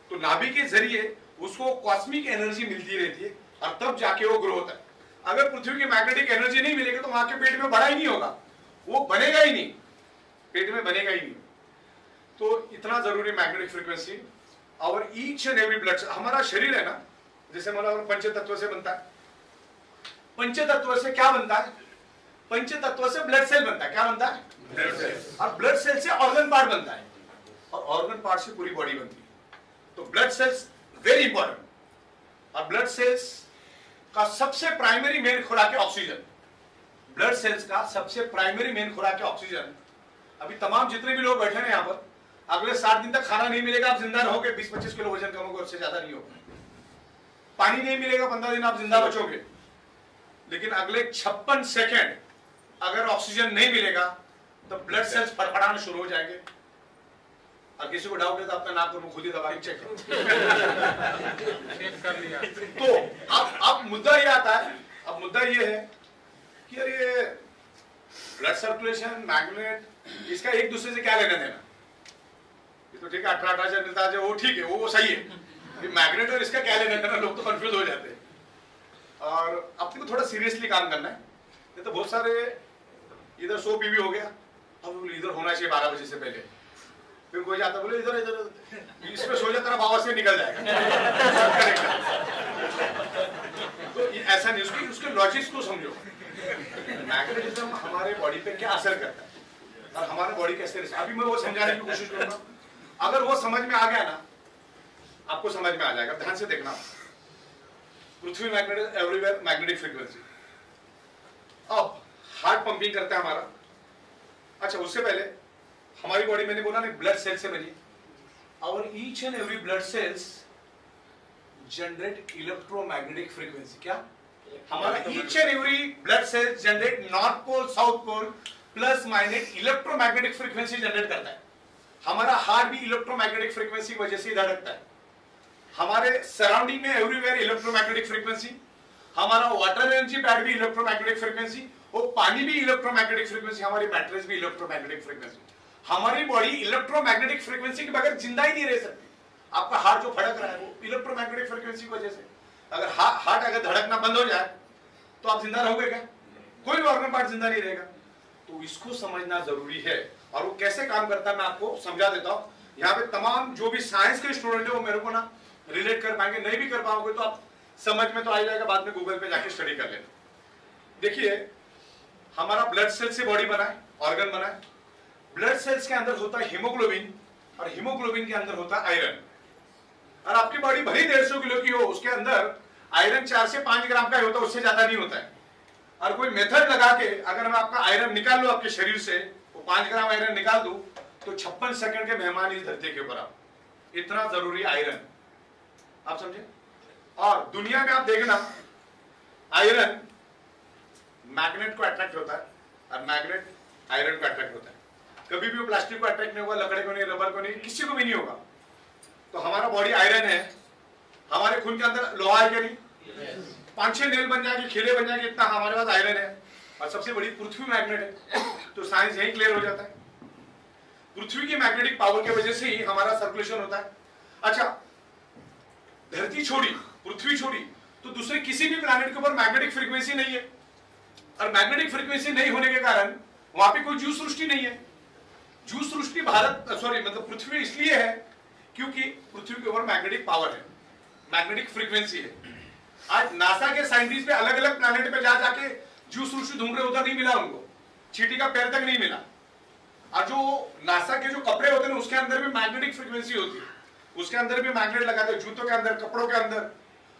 तो नाभि के जरिए उसको कॉस्मिक एनर्जी मिलती रहती है, और तब जाके वो ग्रो होता है। अगर पृथ्वी की मैग्नेटिक एनर्जी नहीं मिलेगी तो वहां के पेट में बड़ा ही नहीं होगा, वो बनेगा ही नहीं, पेट में बनेगा ही नहीं। तो इतना जरूरी मैग्नेटिक फ्रीक्वेंसी। और ईच एंड एवरी ब्लड, हमारा शरीर है ना, जैसे मतलब पंचतत्व से बनता है। पंचतत्व से क्या बनता है? पंचतत्व से ब्लड सेल बनता है। क्या बनता है? Blood cell. और ब्लड सेल से ऑर्गन पार्ट बनता है, और ऑर्गन पार्ट से पूरी बॉडी बनती है। तो ब्लड सेल्स वेरी इंपॉर्टेंट। और ब्लड सेल्स का सबसे प्राइमरी मेन खुराक है ऑक्सीजन। ब्लड सेल्स का सबसे प्राइमरी मेन खुराक है ऑक्सीजन। अभी तमाम जितने भी लोग बैठे हैं यहाँ पर, अगले 60 दिन तक खाना नहीं मिलेगा, आप जिंदा रहोगे। 20-25 किलो वजन कम होगा, उससे ज्यादा नहीं होगा। पानी नहीं मिलेगा, 15 दिन आप जिंदा बचोगे। लेकिन अगले 56 सेकेंड अगर ऑक्सीजन नहीं मिलेगा तो ब्लड सेल्स फड़फड़ाना शुरू हो जाएंगे। और किसी को डाउट है तो अपना नाक को खुद ही दबा के चेक कर लिया। तो अब मुद्दा ये आता है, अब मुद्दा ये है कि यार ये ब्लड सर्कुलेशन, मैग्नेट, इसका एक दूसरे से क्या लेना देना? ये तो ठीक है, 18 मिलता है, वो ठीक है, वो सही है। मैग्नेट और इसका क्या लेना देना, लोग तो कंफ्यूज हो जाते हैं। और अपने को थोड़ा सीरियसली काम करना है। ये तो बहुत सारे इधर 100 पीवी हो गया, अब इधर होना चाहिए 12 बजे से पहले, फिर कोई जाता बोले इधर इधर, इसमें सो जाता बाबा से निकल जाएगा। तो ऐसा नहीं, उसके लॉजिक्स को समझो। मैग्नेटिज्म हमारे बॉडी पे क्या असर करता है? और हमारा बॉडी कैसे अभी मैं वो समझाने की कोशिश करूंगा। अगर वो समझ में आ गया ना, आपको समझ में आ जाएगा। ध्यान से देखना, पृथ्वी मैग्नेटिक, एवरीवेयर मैग्नेटिक फ्रीक्वेंसी। अब हार्ट पंपिंग करता है हमारा। अच्छा, उससे पहले हमारी बॉडी, मैंने बोला ना ब्लड सेल से बनी। Our each and every blood cells generate electromagnetic frequency. क्या हमारा each and every blood cell generate north pole south pole plus minus electromagnetic frequency generate करता है। हमारा हार्ट भी इलेक्ट्रोमैग्नेटिक फ्रीक्वेंसी की वजह से धड़कता है। हमारे सराउंडिंग में एवरीवेयर इलेक्ट्रोमैग्नेटिक फ्रीक्वेंसी। हमारा वाटर एनर्जी पैड भी इलेक्ट्रोमैग्नेटिक फ्रीक्वेंसी, वो पानी भी इलेक्ट्रोमैग्नेटिक फ्रीक्वेंसी, हमारी बैटरीज भी इलेक्ट्रोमैग्नेटिक फ्रीक्वेंसी। हमारी बॉडी इलेक्ट्रोमैग्नेटिक फ्रीक्वेंसी के बगैर जिंदा ही नहीं रह सकती। आपका हार्ट जो फड़क रहा है वो इलेक्ट्रोमैग्नेटिक फ्रीक्वेंसी की वजह से। अगर हार्ट अगर धड़कना बंद हो जाए तो आप जिंदा रहोगे क्या? कोई भी ऑर्गन पार्ट जिंदा नहीं रहेगा। तो इसको समझना जरूरी है। और वो कैसे काम करता है मैं आपको समझा देता हूं। यहाँ पे तमाम जो भी साइंस के स्टूडेंट है वो मेरे को ना रिलेट कर पाएंगे, नहीं भी कर पाओगे तो आप समझ में तो आ जाएगा, बाद में गूगल पे जाके स्टडी कर लेना। देखिए, हमारा ब्लड सेल से बॉडी बना है, ऑर्गन बना है। ब्लड सेल्स के अंदर होता है हीमोग्लोबिन, और हीमोग्लोबिन के अंदर होता है आयरन। और आपकी बॉडी भली 150 किलो की हो, उसके अंदर आयरन 4 से 5 ग्राम का ही होता है, उससे ज्यादा नहीं होता है। और कोई मेथड लगा के अगर मैं आपका आयरन निकाल लूं आपके शरीर से, वो 5 ग्राम आयरन निकाल दूं, तो 56 सेकंड के मेहमान इस धरती के ऊपर आप। इतना जरूरी आयरन, आप समझे। और दुनिया में आप देखना, आयरन मैग्नेट को अट्रैक्ट होता है और मैग्नेट आयरन को अट्रैक्ट होता है। कभी भी वो प्लास्टिक को अट्रैक्ट नहीं होगा, लकड़ी को नहीं, रबर को नहीं, किसी को भी नहीं होगा। तो हमारा बॉडी आयरन है। हमारे खून के अंदर लोहा है क्या? नहीं। 5-6 नेल बन जाएंगे, खिले बन जाएंगे, इतना हमारे पास आयरन है। और सबसे बड़ी पृथ्वी मैग्नेट है। तो साइंस यही क्लियर हो जाता है। पृथ्वी की मैग्नेटिक पावर की वजह से ही हमारा सर्कुलेशन होता है। अच्छा, धरती छोड़ी, पृथ्वी छोड़ी, तो दूसरे किसी भी प्लैनेट के ऊपर मैग्नेटिक फ्रीक्वेंसी नहीं है। और मैग्नेटिक फ्रीक्वेंसी नहीं होने के कारण वहां पे कोई जीव सृष्टि नहीं है। जीव सृष्टि मतलब पृथ्वी इसलिए है क्योंकि पृथ्वी के ऊपर मैग्नेटिक पावर है, मैग्नेटिक फ्रीक्वेंसी है। आज नासा के साइंटिस्ट पे अलग अलग प्लैनेट पे जा जाके जीव सृष्टि ढूंढ रहे, उधर नहीं मिला उनको, चींटी का पैर तक नहीं मिला। और जो नासा के जो कपड़े होते हैं उसके अंदर भी मैग्नेटिक फ्रीक्वेंसी होती है, उसके अंदर भी मैग्नेट लगाते हैं, जूतों के अंदर, कपड़ों के अंदर।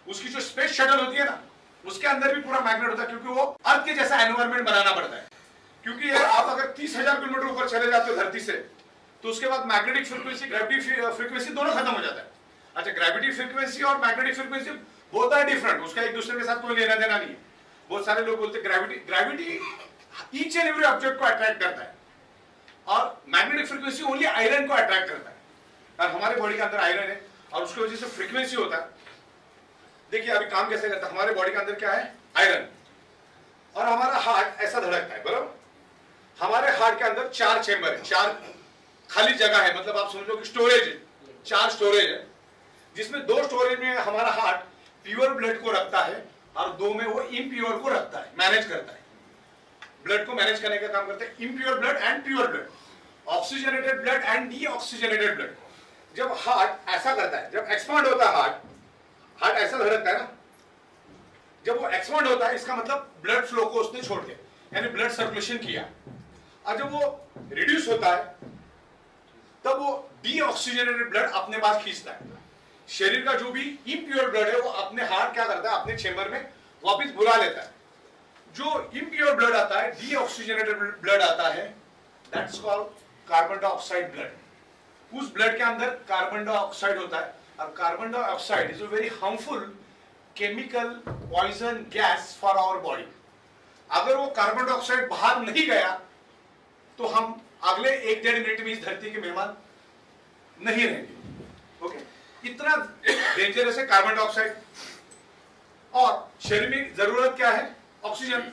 उसकी जो स्पेस शटल होती है ना, उसके अंदर भी पूरा मैग्नेट होता है, क्योंकि वो अर्थ के जैसा एनवायरमेंट बनाना पड़ता है। क्योंकि यार आप अगर 30,000 किलोमीटर ऊपर चले जाते हो धरती से, तो उसके बाद मैग्नेटिक फ्रीक्वेंसी, ग्रेविटी फ्रीक्वेंसी दोनों खत्म हो जाता है। अच्छा, ग्रेविटी फ्रीक्वेंसी और magnetic frequency both are different, उसका एक दूसरे के साथ कोई लेना देना नहीं है। बहुत सारे लोग बोलते हैं gravity each and every object को अट्रैक्ट करता है, और मैग्नेटिक फ्रीक्वेंसी ओनली आयरन को अट्रैक्ट करता है। और हमारे बॉडी के अंदर आयरन है और उसकी वजह से फ्रीक्वेंसी होता है। देखिए अभी काम कैसे करता है। हमारे बॉडी के अंदर क्या है? आयरन। और हमारा हार्ट ऐसा धड़कता है, बराबर। हमारे हार्ट के अंदर 4 चेंबर है, 4 खाली जगह है, मतलब आप समझो कि स्टोरेज है, 4 स्टोरेज है, जिसमें 2 स्टोरेज में हमारा हार्ट प्योर ब्लड को रखता है और 2 में वो इम्प्योर को रखता है, मैनेज करता है। ब्लड को मैनेज करने का काम करते हैं impure blood and pure blood, oxygenated blood and deoxygenated blood. जब हार्ट ऐसा करता है, जब एक्सपांड होता है हार्ट ऐसा धड़कता है ना, जब वो एक्सपांड होता है इसका मतलब ब्लड फ्लो को उसने छोड़ दिया, यानी ब्लड सर्कुलेशन किया। और जब वो रिड्यूस होता है तब वो डीऑक्सीजनेटेड ब्लड अपने पास खींचता है। शरीर का जो भी इम्प्योर ब्लड है वो अपने हार्ट क्या करता है, अपने चेंबर में वापस बुला लेता है। जो इम्प्योर ब्लड आता है, डीऑक्सीजनेटेड ब्लड आता है, that's called carbon dioxide blood. उस ब्लड के अंदर कार्बन डाइऑक्साइड होता है, और carbon dioxide is a very harmful chemical poison gas for our body. अगर वो कार्बन डाइऑक्साइड बाहर नहीं गया तो हम अगले 1-1.5 मिनट में इस धरती के मेहमान नहीं रहेंगे। ओके, इतना डेंजरस है कार्बन डाइऑक्साइड। और शरीर में जरूरत क्या है? ऑक्सीजन।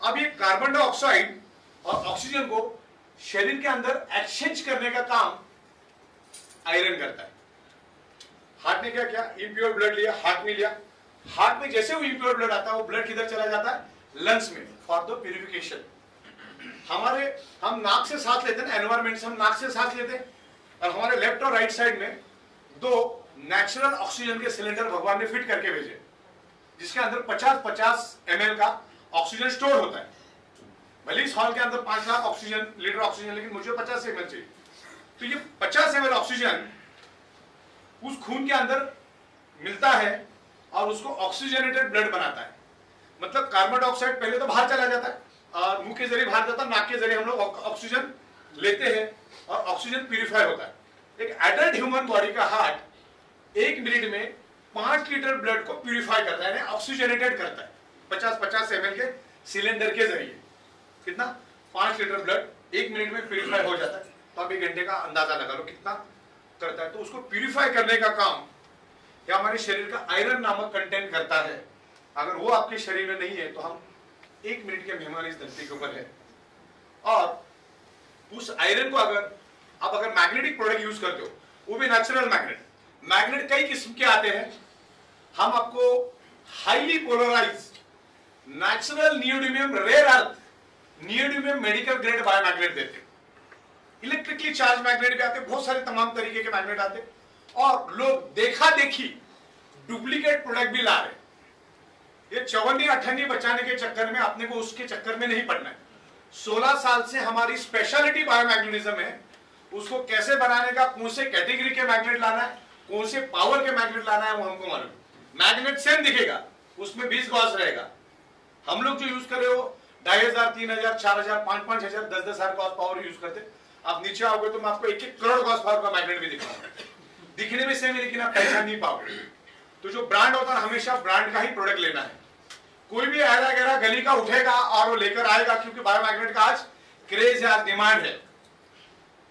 अब ये कार्बन डाइऑक्साइड और ऑक्सीजन को शरीर के अंदर एक्सचेंज करने का काम आयरन करता है। हार्ट ने क्या किया? इम्प्योर ब्लड लिया, हार्ट में लिया। हार्ट में जैसे वो इम्प्योर ब्लड आता है वो ब्लड किधर चला जाता है? लंग्स में, फॉर द प्यूरिफिकेशन। हम नाक से सांस लेते हैं, एनवायरमेंट से हम नाक से सांस लेते हैं, और हमारे लेफ्ट और राइट साइड में 2 नेचुरल ऑक्सीजन के सिलेंडर भगवान ने फिट करके भेजे, जिसके अंदर 50-50 ml का ऑक्सीजन स्टोर होता है। भले इस हॉल के अंदर 5 लाख ऑक्सीजन लीटर ऑक्सीजन, लेकिन मुझे 50 ml चाहिए। तो ये 50 ml ऑक्सीजन उस खून के अंदर मिलता है और उसको ऑक्सीजनेटेड ब्लड बनाता है। मतलब कार्बन डाइऑक्साइड पहले तो बाहर चला जाता है और मुंह के जरिए बाहर जाता है, नाक के जरिए हम लोग ऑक्सीजन लेते हैं और ऑक्सीजन प्यूरिफाई होता है। एक एडल्ट ह्यूमन बॉडी का हार्ट 1 मिनट में 5 लीटर ब्लड को प्यूरिफाई करता है, ऑक्सीजनेटेड करता है 50-50 ml के सिलेंडर के जरिए। कितना? 5 लीटर ब्लड 1 मिनट में प्यूरिफाई हो जाता है। तो आप 1 घंटे का अंदाजा लगा लो कितना करता है। तो उसको प्यूरिफाई करने का काम या हमारे शरीर का आयरन नामक कंटेंट करता है। अगर वो आपके शरीर में नहीं है तो हम 1 मिनट के मेहमान इस धरती के ऊपर है। और उस आयरन को अगर मैग्नेटिक प्रोडक्ट यूज करते हो, वो भी नेचुरल मैग्नेट कई किस्म के आते हैं। हम आपको highly polarize natural neodymium rare earth neodymium medical grade biomagnet देते हैं। इलेक्ट्रिकली चार्ज मैग्नेट भी आते, बहुत सारे तमाम तरीके के मैग्नेट आते, और लोग देखा देखी डुप्लीकेट प्रोडक्ट भी ला रहे। ये चवन्नी अठन्नी बचाने के चक्कर में अपने को उसके चक्कर में नहीं पड़ना है। 16 साल से हमारी स्पेशलिटी बायोमैग्नेटिज्म है। उसको कैसे बनाने का, कौन से कैटेगरी के मैग्नेट लाना है, कौन से पावर के मैग्नेट लाना है, वो हमको मालूम। मैग्नेट सेम दिखेगा, उसमें 20 गॉस रहेगा। हम लोग जो यूज कर रहे हो 2500, 3000, 4000, 5000, 10,000 गॉस पावर यूज करते। आप नीचे आओगे तो मैं आपको 1-1 करोड़ गॉस पावर का मैग्नेट भी दिखाऊंगा। दिखने में सेम है लेकिन आप पहचान नहीं पाओगे। तो जो ब्रांड होता है हमेशा ब्रांड का ही प्रोडक्ट लेना है। कोई भी ऐरा गैरा गली का उठेगा और वो लेकर आएगा, क्योंकि बायोमैग्नेट का आज क्रेज है, आज डिमांड है।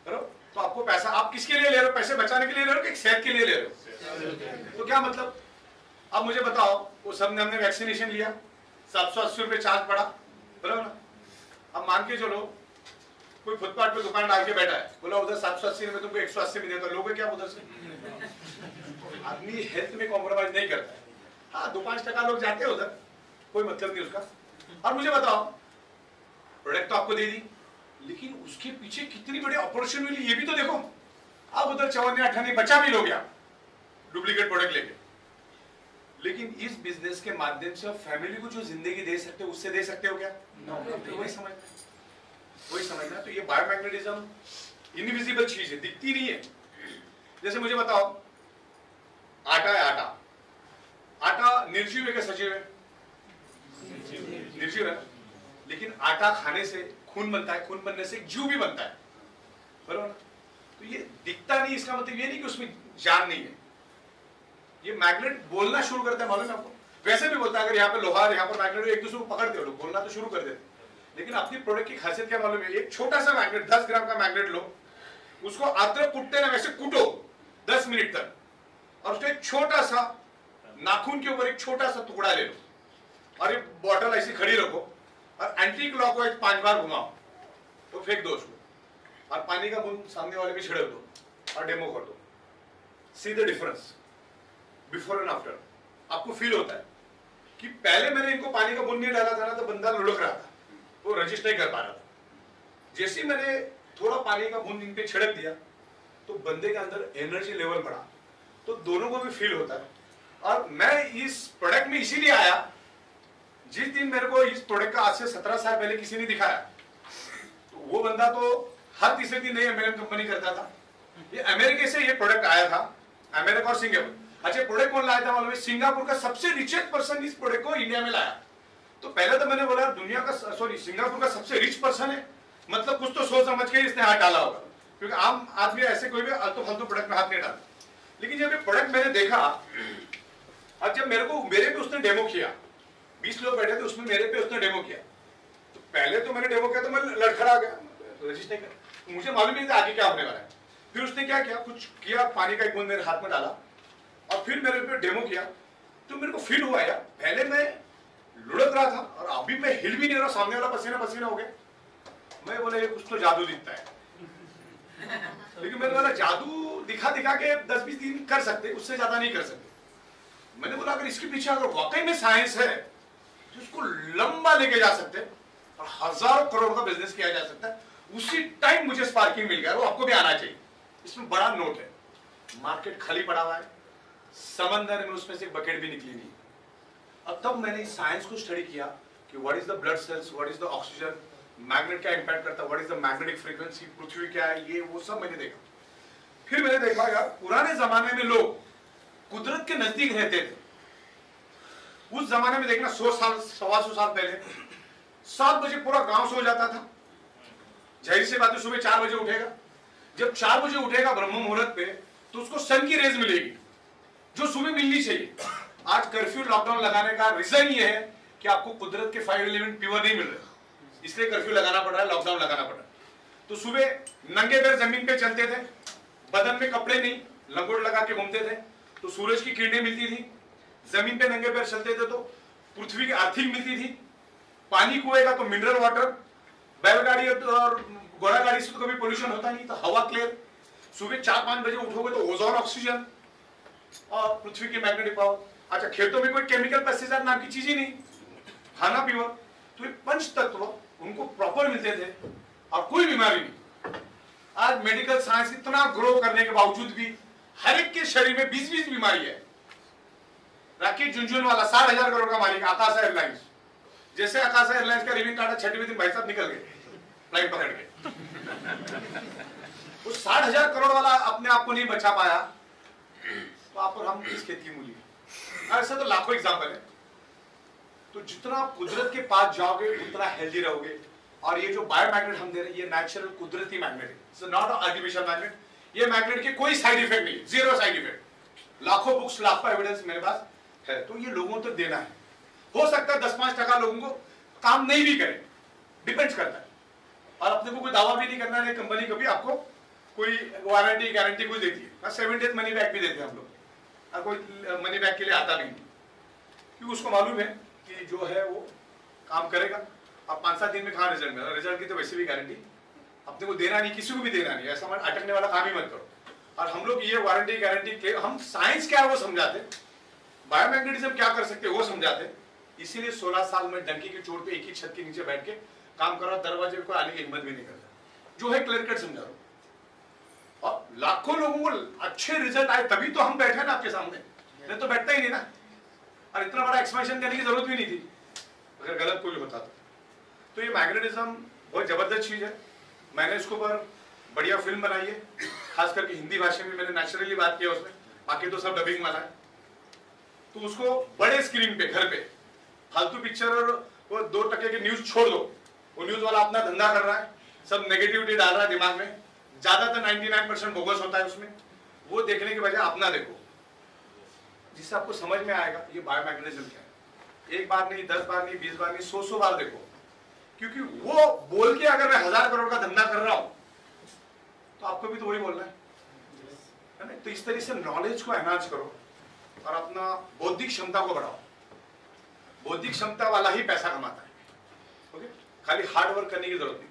तो आपको पैसा, आप किसके लिए ले रहे हो? पैसे बचाने के लिए ले रहे हो कि सेहत के लिए ले रहे हो? तो क्या मतलब? अब मुझे बताओ, वो सबने हमने वैक्सीनेशन लिया, 780 रुपए चार्ज पड़ा, बराबर ना? अब मान के चलो कोई फुटपाथ पे दुकान डाल के बैठा है, बोला उधर 780 में तुमको 180 में देता, लोगे क्या उधर से? आदमी हेल्थ में कॉम्प्रोमाइज नहीं करता है। हाँ, 2-5% लोग जाते हैं उधर, कोई मतलब नहीं उसका। और मुझे बताओ, प्रोडक्ट तो आपको दे दी, लेकिन उसके पीछे कितनी बड़ी अपॉर्चुनिटी मिली ये भी तो देखो। अब उधर 54-58 बचा भी लोग डुप्लीकेट प्रोडक्ट लेके। लेकिन इस बिजनेस के माध्यम से फैमिली को जो जिंदगी दे सकते हो, उससे दे सकते हो क्या? वही समझना। तो ये बायोमैग्नेटिज्म इनविजिबल चीज है, दिखती नहीं है। जैसे मुझे बताओ, आटा है, आटा निर्जीव है क्या सजीव है? निर्जीव है। लेकिन आटा खाने से खून बनता है, खून बनने से एक जीव भी बनता है, बराबर? तो ये दिखता नहीं, इसका मतलब ये नहीं कि उसमें जान नहीं है। ये मैग्नेट बोलना शुरू करता है, मालूम है आपको? वैसे भी बोलता है, अगर यहाँ पे लोहा, यहाँ पर मैग्नेट, एक दूसरे को पकड़ते हो लोग, बोलना तो शुरू कर देते। लेकिन अपनी प्रोडक्ट की खासियत क्या मालूम है? एक छोटा सा मैग्नेट, 10 ग्राम का मैग्नेट लो, उसको अदरक कूटते ना वैसे कूटो 10 मिनट तक, और उसको एक छोटा सा नाखून के ऊपर एक छोटा सा टुकड़ा ले लो, और ये बॉटल ऐसी खड़ी रखो, और एंटी क्लॉकवाइज 5 बार घुमाओ, तो फेंक दो उसको, और पानी का बूंद सामने वाले पे छिड़क दो और डेमो कर दो। See the difference before and after. आपको फील होता है कि पहले मैंने इनको पानी का बूंद नहीं डाला था ना, तो बंदा लुढ़क रहा था, वो रजिस्ट नहीं कर पा रहा था। जैसे मैंने थोड़ा पानी का बूंद इन पे छिड़क दिया, तो बंदे के अंदर एनर्जी लेवल बढ़ा, तो दोनों को भी फील होता है। और मैं इस प्रोडक्ट में इसीलिए आया, जिस दिन मेरे को इस प्रोडक्ट का आज से 17 साल पहले किसी ने दिखाया, तो वो बंदा तो हर तीसरे दिन नई अमेरिकन कंपनी करता था। ये अमेरिका से ये प्रोडक्ट आया था, अमेरिका और सिंगापुर। अच्छा, प्रोडक्ट कौन लाया था मालूम है? सिंगापुर का सबसे रिचेस्ट पर्सन इस प्रोडक्ट को इंडिया में लाया। तो पहले तो मैंने बोला दुनिया का, सॉरी, सिंगापुर का सबसे रिच पर्सन है, मतलब कुछ तो सोच समझ के इसने हाथ डाला होगा, क्योंकि आम आदमी ऐसे कोई भी आलतू फालतू प्रोडक्ट में हाथ नहीं डालता। लेकिन जब ये प्रोडक्ट मैंने देखा, और जब मेरे पे उसने डेमो किया, 20 लोग बैठे थे उसमें, मेरे पे उसने डेमो किया, तो पहले तो मैंने डेमो किया तो मैं लड़खड़ा गया, रजिस्टर नहीं कर, मुझे मालूम नहीं था आगे क्या होने वाला है। फिर उसने क्या किया, कुछ किया, पानी का एक बूंद मेरे हाथ में डाला, और फिर मेरे पे डेमो किया, तो मेरे को फील हुआ यार, पहले मैं लुढ़क रहा था और अभी मैं हिल भी नहीं रहा, सामने वाला पसीना पसीना हो गया। मैं बोला ये कुछ तो जादू दिखता है। लेकिन मैंने बोला जादू दिखा दिखा के 10-20 दिन कर सकते, उससे ज्यादा नहीं कर सकते। मैंने बोला अगर इसके पीछे अगर वाकई में साइंस है तो उसको लंबा लेके जा सकते और हजारों करोड़ का बिजनेस किया जा सकता है। उसी टाइम मुझे स्पार्किंग मिल गया, वो आपको भी आना चाहिए। इसमें बड़ा नोट है, मार्केट खाली पड़ा हुआ है, समंदर में उसमें से बकेट भी निकली नहीं। अब तब मैंने इस साइंस को स्टडी किया कि what is the blood cells, what is the oxygen, magnet क्या इंपैक्ट करता है, what is the magnetic frequency, पृथ्वी क्या है, ये वो सब मैंने देखा। फिर मैंने देखा यार पुराने जमाने में लोग कुदरत के नजदीक रहते थे। उस जमाने में देखना 100 साल 125 साल पहले 7 बजे पूरा गांव सो जाता था। जाहिर सी बात है सुबह 4 बजे उठेगा, जब 4 बजे उठेगा ब्रह्म मुहूर्त पे तो उसको सन की रेज मिलेगी जो सुबह मिलनी चाहिए। आज कर्फ्यू लॉकडाउन लगाने का रीजन ये है कि आपको कुदरत के 5 एलिमेंट प्योर नहीं मिल रहे, इसलिए कर्फ्यू लगाना पड़ रहा है, लॉकडाउन लगाना पड़ रहा है। तो सुबह नंगे पैर जमीन पे चलते थे, बदन में कपड़े नहीं, लंगोट लगा के घूमते थे, तो सूरज की किरणें मिलती थी। जमीन पे नंगे पैर चलते थे तो पृथ्वी की अर्थिंग मिलती थी। पानी कुएं का तो मिनरल वाटर, बैलगाड़ी और घोड़ा गाड़ी से तो कभी पोल्यूशन होता नहीं, तो हवा क्लियर। सुबह 4-5 बजे उठोगे तो ओजोन ऑक्सीजन और पृथ्वी की मैग्नेटिक पावर। अच्छा, खेतों में कोई केमिकल पेस्टिसाइड नाम की चीज ही नहीं, खाना पीवा, तो ये पंच तत्व उनको प्रॉपर मिलते थे और कोई बीमारी नहीं। आज मेडिकल साइंस इतना ग्रो करने के बावजूद भी हर एक के शरीर में 20-20 बीमारी है। राकेश झुनझुनवाला 60,000 करोड़ का मालिक आकाश एयरलाइंस, जैसे आकाश एयरलाइंस का रिबन काटा 6वें दिन भाई साहब निकल गए फ्लाइट पकड़ के। वो 60,000 करोड़ वाला अपने आप को नहीं बचा पाया, तो आप और हम किस खेती मूली। ऐसा तो लाखों एग्जाम्पल है। तो जितना आप कुदरत के पास जाओगे उतना हेल्दी रहोगे। और ये जो बायोमैग्नेट हम दे रहे हैं ये नेचुरल कुदरती मैग्नेट है, नॉट आर्टिफिशियल मैग्नेट। ये मैग्नेट के कोई साइड इफेक्ट नहीं, 0 साइड इफेक्ट। लाखों बुक्स लाखों एविडेंस मेरे पास है, तो ये लोगों तक देना है। हो सकता है 10-5% लोगों को काम नहीं भी करे, डिपेंड करता है। और अपने को कोई दावा भी नहीं करना है, कंपनी कभी आपको कोई वारंटी गारंटी कोई देती है। 7 डेज मनी बैक भी देते हैं हम लोग, और कोई मनी बैक के लिए आता भी नहीं, क्योंकि उसको मालूम है कि जो है वो काम करेगा। अब 5-7 दिन में कहाँ रिजल्ट मिला, रिजल्ट की तो वैसे भी गारंटी अपने को देना नहीं, किसी को भी देना नहीं, ऐसा मत अटकने वाला काम ही मत करो। और हम लोग ये वारंटी गारंटी के हम साइंस क्या है वो समझाते, बायोमैग्नेटिज्म क्या कर सकते वो समझाते। इसीलिए 16 साल में डंकी की चोट पे एक ही छत के नीचे बैठ के काम करा, दरवाजे को आने की हिम्मत भी नहीं करता, जो है क्लियर कट समझा रहा हूं। और लाखों लोगों को अच्छे रिजल्ट आए तभी तो हम बैठे ना आपके सामने, नहीं तो बैठता ही नहीं ना। और इतना बड़ा एक्सपेंशन करने की जरूरत भी नहीं थी अगर गलत कोई होता तो ये मैग्नेटिज्म बहुत जबरदस्त चीज है। मैंने इसके ऊपर बढ़िया फिल्म बनाई है, खास करके हिंदी भाषा में मैंने नेचुरली बात किया उसमें, बाकी तो सब डबिंग वाला है। तो उसको बड़े स्क्रीन पे घर पे, फालतू पिक्चर और वो 2% की न्यूज छोड़ दो, वो न्यूज वाला अपना धंधा कर रहा है, सब नेगेटिविटी डाल रहा है दिमाग में, ज्यादातर 99% बोगस होता है उसमें। वो देखने के बजाय अपना देखो, जिससे आपको समझ में आएगा ये बायोमैग्नेटिज्म क्या है। एक बार नहीं, 10 बार नहीं, 20 बार नहीं, 100 बार देखो। क्योंकि वो बोल के अगर मैं 1000 करोड़ का धंधा कर रहा हूं तो आपको भी तो वही बोलना है ना। तो इस तरीके से नॉलेज को एनहांस करो और अपना बौद्धिक क्षमता को बढ़ाओ। बौद्धिक क्षमता वाला ही पैसा कमाता है, ओके। खाली हार्ड वर्क करने की जरूरत नहीं,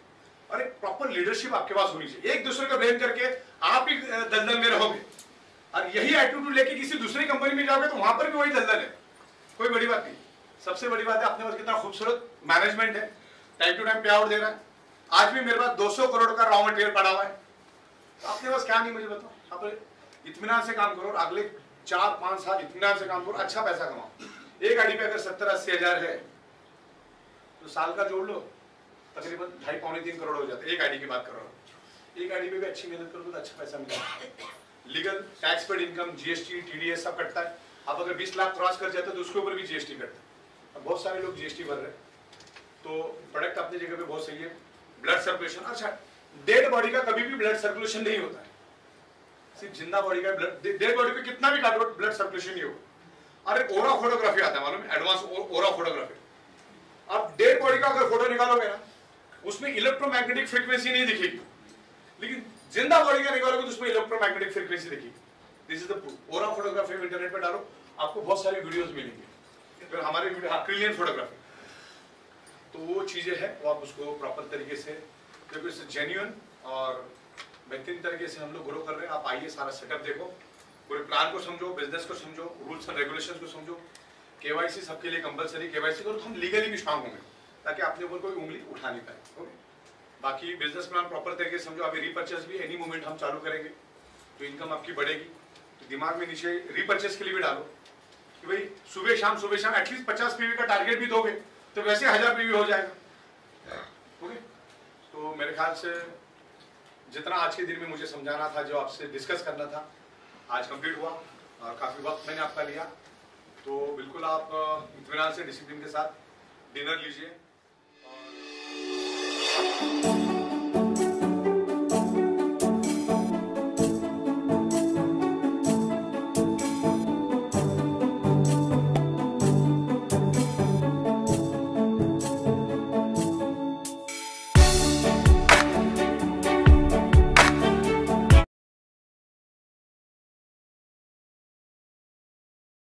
और एक प्रॉपर लीडरशिप आपके पास होनी चाहिए। एक दूसरे का ब्लेम करके आप ही दलदल में रहोगे, और यही एटीट्यूड लेके किसी दूसरी कंपनी में जाओगे तो वहां पर भी वही दलदल है। कोई बड़ी बात नहीं। सबसे बड़ी बात है अपने पास कितना खूबसूरत मैनेजमेंट है, टाइम टू टाइम पे आउट दे रहा है। आज भी मेरे पास 200 करोड़ का रॉ मटेरियल पड़ा हुआ है, तो आपके पास क्या नहीं मुझे बताओ। आप इत्मीनान से काम करो, अगले 4-5 साल इत्मीनान से काम करो, अच्छा पैसा कमाओ। एक गाड़ी पे अगर 70-80 हजार है तो साल का जोड़ लो, तकरीबन 2.5-3 करोड़ हो जाते हैं। एक गाड़ी की बात कर रहा हूँ, एक गाड़ी पे भी अच्छी मेहनत करोगे तो अच्छा पैसा मिलेगा। Legal tax paid income, GST, TDS सब कटता है। आप अगर 20 लाख क्रॉस कर जाते हो तो उसके ऊपर भी जीएसटी कटता है। अब बहुत सारे लोग जीएसटी भर रहे हैं, तो प्रोडक्ट अपनी जगह पे बहुत सही है। ब्लड सर्कुलेशन, अच्छा डेड बॉडी का कभी भी ब्लड सर्कुलेशन नहीं होता है, सिर्फ जिंदा बॉडी का ब्लड, डेड बॉडी पे कितना भी काटो ब्लड सर्कुलेशन नहीं होगा। और एक ओरा फोटोग्राफी आता है मालूम है, एडवांस ओरा फोटोग्राफी। आप डेड बॉडी का अगर फोटो निकालोगे ना उसमें इलेक्ट्रोमैग्नेटिक फ्रीक्वेंसी नहीं दिखेगी, लेकिन जिंदा बॉडी का निकालोगे तो उसमें इलेक्ट्रोमैग्नेटिक फ्रीक्वेंसी दिखेगी। This is the proof. Aura photography internet पे डालो, आपको बहुत सारी वीडियोस मिलेंगे। फिर हमारे वीडियो क्रिलियन फोटोग्राफी, तो वो चीजें हैं वो आप उसको प्रॉपर तरीके से, क्योंकि इससे जेन्युइन और बेहतरीन तरीके से हम लोग ग्रो कर रहे हैं। आप आइए, सारा सेटअप देखो, पूरे प्लान को समझो, बिजनेस को समझो, रूल्स एंड रेगुलेशंस को समझो। केवाईसी सबके लिए कंपलसरी, केवाईसी करो तो हम लीगली भी स्ट्रांग होंगे, ताकि आपने ऊपर कोई उंगली उठा नहीं पाए। ओके, बाकी बिजनेस प्लान प्रॉपर तरीके से समझो। अभी रीपर्चेस भी एनी मोमेंट हम चालू करेंगे, तो इनकम आपकी बढ़ेगी। तो दिमाग में नीचे रीपर्चेस के लिए भी डालो कि भाई सुबह शाम एटलीस्ट 50 पीवी का टारगेट भी दोगे तो वैसे 1000 पीवी हो जाएगा। ओके, तो मेरे ख्याल से जितना आज के दिन में मुझे समझाना था, जो आपसे डिस्कस करना था, आज कंप्लीट हुआ और काफ़ी वक्त मैंने आपका लिया। तो बिल्कुल आप इत्मीनान से डिसिप्लिन के साथ डिनर लीजिए। और